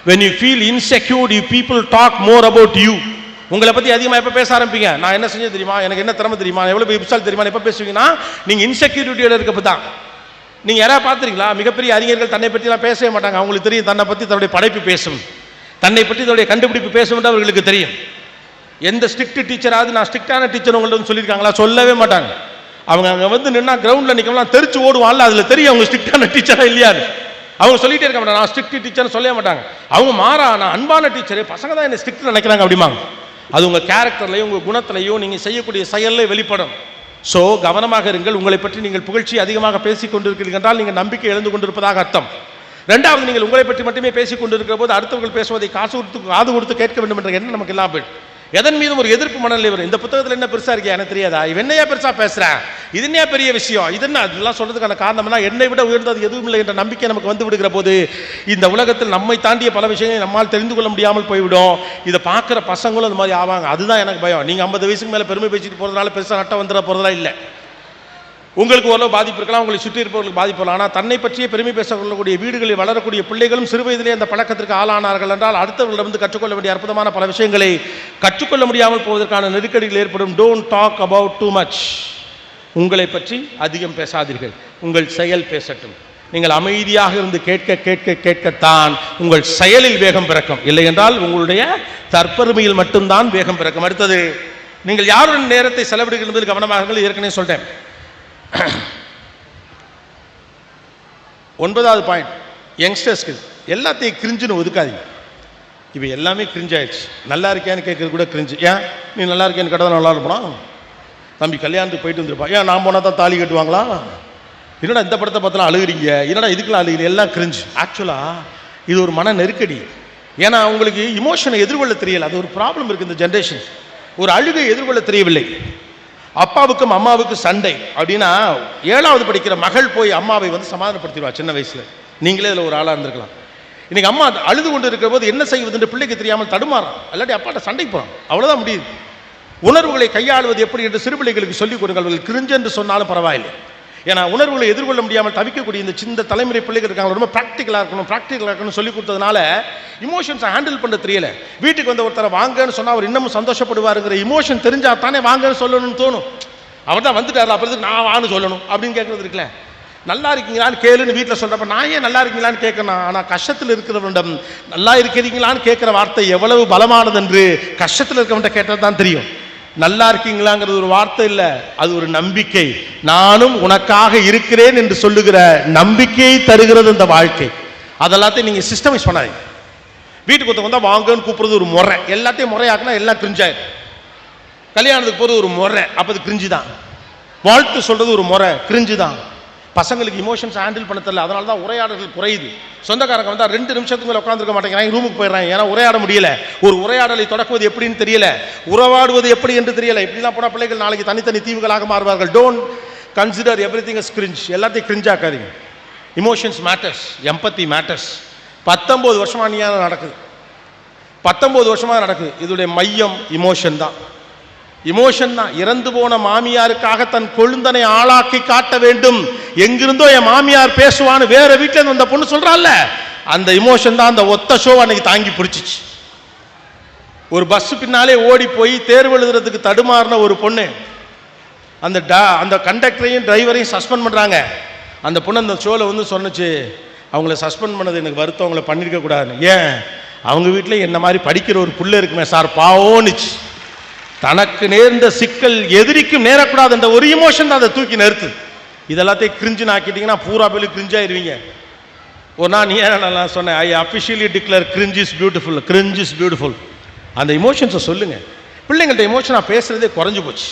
when you feel insecure, you people talk more about you. உங்களை பற்றி அதிகமாக எப்போ பேச ஆரம்பிப்பீங்க? நான் என்ன செஞ்சது தெரியுமா, எனக்கு என்ன திறமை தெரியுமா, எவ்வளோ புத்தால் தெரியுமா, எப்போ பேசுவீங்கன்னா நீங்கள் இன்செக்யூரிட்டியோட இருக்கப்போ தான். நீங்கள் யாராவது பார்த்துருங்களா, மிகப்பெரிய அறிஞர்கள் தன்னை பற்றிலாம் பேசவே மாட்டாங்க. அவங்களுக்கு தெரியும் தன்னை பற்றி தன்னுடைய படைப்பு பேசும், தன்னை பற்றி தன்னுடைய கண்டுபிடிப்பு பேசும் என்று அவர்களுக்கு தெரியும். எந்த ஸ்ட்ரிக்ட் டீச்சராவது நான் ஸ்ட்ரிக்டான டீச்சர் உங்கள்ட்ட சொல்லியிருக்காங்களா? சொல்லவே மாட்டாங்க. அவங்க அங்கே வந்து நின்னா கிரவுண்டில் நிற்கலாம், தெரிச்சு ஓடுவான்ல, அதில் தெரியும் அவங்க ஸ்ட்ரிக்டான டீச்சராக இல்லையாது. அவங்க சொல்லிட்டே இருக்க மாட்டாங்க, நான் ஸ்ட்ரிக்ட் டீச்சர்னு சொல்லவே மாட்டாங்க. அவங்க மாறா, நான் அன்பான டீச்சரு, பசங்க தான் என்ன ஸ்ட்ரிக்ட் நினைக்கிறாங்க அப்படிமாங்க. அது உங்கள் கேரக்டர்லையும் உங்கள் குணத்திலையும் நீங்கள் செய்யக்கூடிய செயலில் வெளிப்படும். ஸோ கவனமாக இருங்கள். உங்களை பற்றி நீங்கள் புகழ்ச்சி அதிகமாக பேசிக் கொண்டிருக்கிறீர்கள் என்றால் நீங்கள் நம்பிக்கை இழந்து கொண்டிருப்பதாக அர்த்தம். ரெண்டாவது, நீங்கள் உங்களை பற்றி மட்டுமே பேசிக் கொண்டிருக்கிற போது அடுத்தவர்கள் பேசுவதை காது கொடுத்து கேட்க வேண்டும் என்ற எண்ணம் நமக்கு இல்லாமல் போயிடும். எதன் மீதும் ஒரு எதிர்ப்பு மனநிலை வரும். இந்த புத்தகத்தில் என்ன பெருசா இருக்கியா, எனக்கு தெரியாதா, இவனையா பெருசா பேசுறேன், இது என்ன பெரிய விஷயம், இது என்ன, அதெல்லாம் சொல்றதுக்கான காரணம்னா என்னை விட உயர்ந்தது எதுவும் இல்லை என்ற நம்பிக்கை நமக்கு வந்து விடுகிற போது இந்த உலகத்தில் நம்மை தாண்டிய பல விஷயங்களை நம்மால் தெரிந்து கொள்ள முடியாமல் போய்விடும். இதை பார்க்குற பசங்களும் அந்த மாதிரி ஆவாங்க. அதுதான் எனக்கு பயம். நீங்கள் 50 வயசுக்கு மேலே பெருமை பேசிட்டு போகிறதுனால பெருசாக நட்டம் வந்துட போகிறதா இல்லை. உங்களுக்கு ஓரளவு பாதிப்பு இருக்கலாம், உங்களை சுற்றி இருப்பவர்களுக்கு பாதிப்பு இருக்கலாம். ஆனால் தன்னை பற்றியே பெருமை பேசக்கூடிய வீடுகளில் வளரக்கூடிய பிள்ளைகளும் சிறு வயதிலே அந்த பழக்கத்திற்கு ஆளானார்கள் என்றால் அடுத்தவர்களிடம் கற்றுக்கொள்ள வேண்டிய அற்புதமான பல விஷயங்களை கற்றுக்கொள்ள முடியாமல் போவதற்கான நெருக்கடிகள் ஏற்படும். Don't talk about too much. உங்களை பற்றி அதிகம் பேசாதீர்கள், உங்கள் செயல் பேசட்டும். நீங்கள் அமைதியாக இருந்து கேட்க கேட்க கேட்கத்தான் உங்கள் செயலில் வேகம் பிறக்கும். இல்லை என்றால் உங்களுடைய தற்பெருமையில் மட்டும்தான் வேகம் பிறக்கும். அடுத்தது, நீங்கள் யாருடன் நேரத்தை செலவிடுகிறது கவனமாக. ஏற்கனவே சொல்லிட்டேன். 9வது பாயிண்ட், யங்ஸ்டர்ஸ்க்கு எல்லாத்தையும் கிரிஞ்சுன்னு ஒதுக்காதீங்க. இப்போ எல்லாமே கிரிஞ்ச் ஆயிடுச்சு. நல்லா இருக்கியான்னு கேட்கறது கூட கிரிஞ்சு. ஏன் நீ நல்லா இருக்கேன்னு கேட்டால் நல்லா இருப்பா, தம்பி கல்யாணத்துக்கு போயிட்டு வந்துருப்பா, ஏன் நான் போனால் தான் தாலி கட்டுவாங்களா, என்னடா இந்த படத்தை பார்த்தாலும் அழுகிறீங்க, என்னடா இதுக்கெல்லாம் அழுகிறீங்க, எல்லாம் கிரிஞ்சு. ஆக்சுவலாக இது ஒரு மன நெருக்கடி. ஏன்னா உங்களுக்கு இமோஷனை எதிர்கொள்ள தெரியல. அது ஒரு ப்ராப்ளம் இருக்குது இந்த ஜென்ரேஷன். ஒரு அழுகை எதிர்கொள்ள தெரியவில்லை. அப்பாவுக்கும் அம்மாவுக்கும் சண்டை அப்படின்னா 7வது படிக்கிற மகள் போய் அம்மாவை வந்து சமாதானப்படுத்திடுவா சின்ன வயசுல. நீங்களே அதில் ஒரு ஆளாக இருந்திருக்கலாம். இன்னைக்கு அம்மா அழுது கொண்டு இருக்கிற போது என்ன செய்வதுன்னு பிள்ளைக்கு தெரியாமல் தடுமாறான், இல்லாட்டி அப்பாட்ட சண்டைக்கு போகிறான். அவ்வளோதான் முடியுது. உணர்வுகளை கையாளுவது எப்படி என்று சிறு பிள்ளைகளுக்கு சொல்லிக் கொடுங்கள். அவர்கள் கிரிஞ்சு என்று சொன்னாலும் பரவாயில்லை. ஏன்னா உணர்வுகளை எதிர்கொள்ள முடியாமல் தவிக்கக்கூடிய இந்த சின்ன தலைமுறை பிள்ளைகள் இருக்காங்க. ரொம்ப ப்ராக்டிக்கலாக இருக்கணும்னு சொல்லி கொடுத்ததுனால இமோஷன்ஸை ஹேண்டில் பண்ண தெரியல. வீட்டுக்கு வந்து ஒருத்தரை வாங்கன்னு சொன்னால் அவர் இன்னமும் சந்தோஷப்படுவாருங்கிற இமோஷன் தெரிஞ்சா தானே வாங்கன்னு சொல்லணும்னு தோணும். அவர் தான் வந்துட்டார், அப்புறம் நான் வான்னு சொல்லணும் அப்படின்னு கேட்கறது இருக்குல்ல. நல்லா இருக்கீங்களான்னு கேளுன்னு வீட்டில் சொல்கிறப்ப நான் ஏன் நல்லா இருக்கீங்களான்னு கேட்கணும். ஆனால் கஷ்டத்தில் இருக்கிறவனிடம் நல்லா இருக்கிறீங்களான்னு கேட்குற வார்த்தை எவ்வளவு பலமானது என்று கஷ்டத்தில் இருக்கிறவன்ட்ட கேட்டது தான் தெரியும். நல்லா இருக்கீங்களாங்கிறது ஒரு வார்த்தை இல்லை, அது ஒரு நம்பிக்கை. நானும் உனக்காக இருக்கிறேன் என்று சொல்லுகிற நம்பிக்கையை தருகிறது இந்த வாழ்க்கை. அதெல்லாத்தையும் நீங்கள் சிஸ்டமைஸ் பண்ணாதீங்க. வீட்டுக்கு ஒருத்தவங்க வந்தால் வாங்கன்னு கூப்பிடுறது ஒரு முறை. எல்லாத்தையும் முறையாக்குனா எல்லாம் கிரிஞ்சாயிடும். கல்யாணத்துக்கு போது ஒரு முறை, அப்போ அது கிரிஞ்சு தான். வாழ்த்து சொல்றது ஒரு முறை, கிரிஞ்சு தான். பசங்களுக்கு இமோஷன்ஸ் ஹேண்டில் பண்ண தெரியல, அதனால தான் உரையாடல்கள் குறையுது. சொந்தக்காரங்க வந்தா 2 நிமிஷத்துக்கு மேலே உட்காந்துருக்க மாட்டேங்கிறாங்க, ரூமுக்கு போயிடுறாங்க. ஏன்னா உரையாட முடியல, ஒரு உரையாடலை தொடக்குவது எப்படின்னு தெரியல, உறவாடுவது எப்படி என்று தெரியல. இப்படிலாம் போனால் பிள்ளைகள் நாளைக்கு தனித்தனி தீவுகளாக மாறுவார்கள். Don't consider everything as cringe. எல்லாத்தையும் கிரிஞ்சாக்காதீங்க. Emotions matters, empathy matters. 19 வருஷமா நடக்குது, 19 வருஷமா நடக்குது. இதோடைய மையம் இமோஷன் தான். இமோஷன் தான். இறந்து போன மாமியாருக்காக தன் கொழுந்தனை ஆளாக்கி காட்ட வேண்டும். எங்கிருந்தோ என் மாமியார் பேசுவான்னு வேற வீட்டுல இருந்து அந்த பொண்ணு சொல்றாள், அந்த இமோஷன் தான் அந்த ஒத்த ஷோ அன்னைக்கு தாங்கி பிடிச்சிச்சு. ஒரு பஸ் பின்னாலே ஓடி போய் தேர்வு எழுதுறதுக்கு தடுமாறின ஒரு பொண்ணு, அந்த கண்டக்டரையும் டிரைவரையும் சஸ்பெண்ட் பண்றாங்க. அந்த பொண்ணு அந்த ஷோல வந்து சொன்னுச்சு, அவங்கள சஸ்பெண்ட் பண்ணது எனக்கு வருத்தம், அவங்கள பண்ணிருக்க கூடாதுன்னு. ஏன்? அவங்க வீட்டில் என்ன மாதிரி படிக்கிற ஒரு புள்ள இருக்குமே சார், பாவோன்னுச்சு. தனக்கு நேர்ந்த சிக்கல் எதிரிக்கும் நேரக்கூடாது என்ற ஒரு இமோஷன் தான் அதை தூக்கி நிறுத்து. இதெல்லாத்தையும் கிரிஞ்சுன்னு ஆக்கிட்டீங்கன்னா பூரா பேரு கிரிஞ்சாயிருவீங்க. ஒரு நான் நான் சொன்னேன், I officially declare cringe is beautiful. Cringe is beautiful. அந்த இமோஷன்ஸை சொல்லுங்க. பிள்ளைங்கள்ட்ட இமோஷனாக பேசுறதே குறைஞ்சு போச்சு.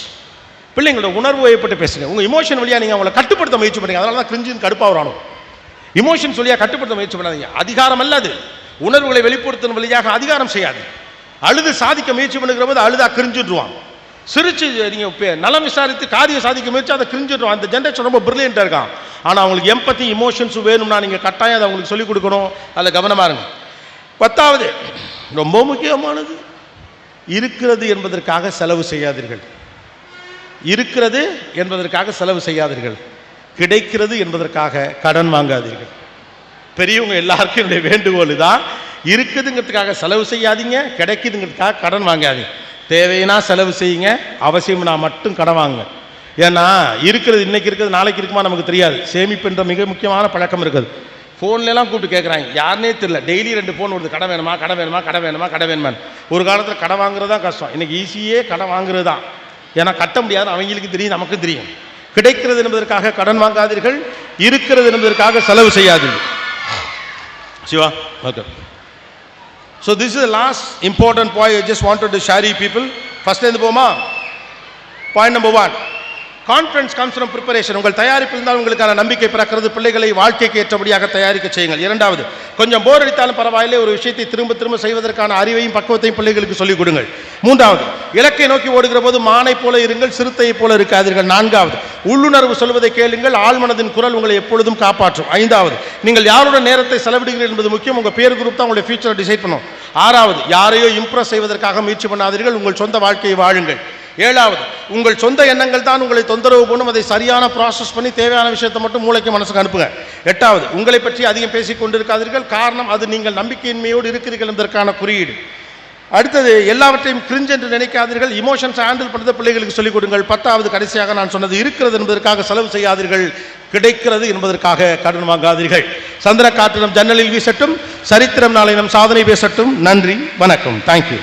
பிள்ளைங்களோட உணர்வு வயப்பட்டு பேசுங்க. உங்கள் இமோஷன் வழியாக நீங்கள் அவங்களை கட்டுப்படுத்த முயற்சி பண்ணுங்க. அதனால தான் கிரிஞ்சின்னு கடுப்பாகிறானோ. இமோஷன்ஸ் வழியாக கட்டுப்படுத்த முயற்சி பண்ணாதீங்க. அதிகாரம் அல்ல அது. உணர்வுகளை வெளிப்படுத்தும் வழியாக அதிகாரம் செய்யாது. அழுது சாதிக்க முயற்சி பண்ணுகிற போது அழுதா கிரிஞ்சுடுவான். சிரிச்சு நீங்கள் நலம் விசாரித்து காரியம் சாதிக்க முயற்சி அதை கிரிஞ்சுடுவான். அந்த ஜென்ரேஷன் ரொம்ப பிரில்லியண்டாக இருக்கான். ஆனால் அவங்களுக்கு எம்பத்தி இமோஷன்ஸ் வேணும்னா நீங்கள் கட்டாயம் அதை அவங்களுக்கு சொல்லிக் கொடுக்கணும். அதில் கவனமாக இருங்க. 10வது ரொம்ப முக்கியமானது, இருக்கிறது என்பதற்காக செலவு செய்யாதீர்கள். இருக்கிறது என்பதற்காக செலவு செய்யாதீர்கள். கிடைக்கிறது என்பதற்காக கடன் வாங்காதீர்கள். பெரியவங்க எல்லாருக்கும் என்னுடைய வேண்டுகோள் தான், இருக்குதுங்கிறதுக்காக செலவு செய்யாதீங்க, கிடைக்குதுங்கிறதுக்காக கடன் வாங்காதீங்க. தேவைன்னா செலவு செய்யுங்க, அவசியம்னா மட்டும் கடன் வாங்குங்க. ஏன்னா இருக்கிறது இன்னைக்கு இருக்கிறது நாளைக்கு இருக்குமா நமக்கு தெரியாது. சேமிப்பு என்ற மிக முக்கியமான பழக்கம் இருக்குது. ஃபோன்லாம் கூப்பிட்டு கேட்குறாங்க, யாருன்னே தெரியல. டெய்லி 2 ஃபோன் வருது, கடன் வேணுமா கடன் வேணுமா கடன் வேணுமா கடன் வேணுமா. ஒரு காலத்தில் கடன் வாங்குறது தான் கஷ்டம், இன்னைக்கு ஈஸியே கடன் வாங்குறது தான். ஏன்னா கட்ட முடியாது, அவங்களுக்கு தெரியும், நமக்கு தெரியும். கிடைக்கிறது என்பதற்காக கடன் வாங்காதீர்கள், இருக்கிறது என்பதற்காக செலவு செய்யாதீர்கள். Shiva, okay. So this is the last important point I just wanted to share you people. First இருந்து போமா. Point number 1, confidence comes from preparation. உங்கள் தயாரிப்பு இருந்தால் உங்களுக்கான நம்பிக்கை பிறக்கிறது. பிள்ளைகளை வாழ்க்கைக்கு ஏற்றபடியாக தயாரிக்க செய்யுங்கள். 2வது, கொஞ்சம் போர் அடித்தாலும் பரவாயில்லை, ஒரு விஷயத்தை திரும்ப திரும்ப செய்வதற்கான அறிவையும் பக்குவத்தையும் பிள்ளைகளுக்கு சொல்லிக் கொடுங்கள். 3வது, இலக்கை நோக்கி ஓடுகிற போது மானை போல இருங்கள், சிறுத்தையை போல இருக்காதீர்கள். 4வது, உள்ளுணர்வு சொல்வதை கேளுங்கள், ஆழ்மனதின் குரல் உங்களை எப்பொழுதும் காப்பாற்றும். 5வது, நீங்கள் யாருடன் நேரத்தை செலவிடுகிறீர்கள் என்பது முக்கியம். உங்கள் பேர் குரூப் தான் உங்களுடைய ஃபியூச்சரை டிசைட் பண்ணும். 6வது, யாரையோ இம்ப்ரெஸ் செய்வதற்காக முயற்சி பண்ணாதீர்கள், உங்கள் சொந்த வாழ்க்கையை வாழுங்கள். 7வது, உங்கள் சொந்த எண்ணங்கள் தான் உங்களை தொந்தரவு பண்ணும், அதை சரியான ப்ராசஸ் பண்ணி தேவையான விஷயத்தை மட்டும் மூளைக்கு மனசுக்கு அனுப்புங்க. 8வது, உங்களை பற்றி அதிகம் பேசிக் கொண்டிருக்காதீர்கள், காரணம் அது நீங்கள் நம்பிக்கையின்மையோடு இருக்கிறீர்கள் என்பதற்கான குறியீடு. அடுத்தது, எல்லாவற்றையும் கிரிஞ்ச் என்று நினைக்காதீர்கள், இமோஷன்ஸ் ஹேண்டில் பண்ணுறது பிள்ளைகளுக்கு சொல்லிக் கொடுங்கள். 10வது, கடைசியாக நான் சொன்னது, இருக்கிறது என்பதற்காக செலவு செய்யாதீர்கள், கிடைக்கிறது என்பதற்காக கடன் வாங்காதீர்கள். சந்திர காற்று நம் ஜன்னலில் வீசட்டும், சரித்திரம் நாளை நம் சாதனை பேசட்டும். நன்றி, வணக்கம். தேங்க்யூ.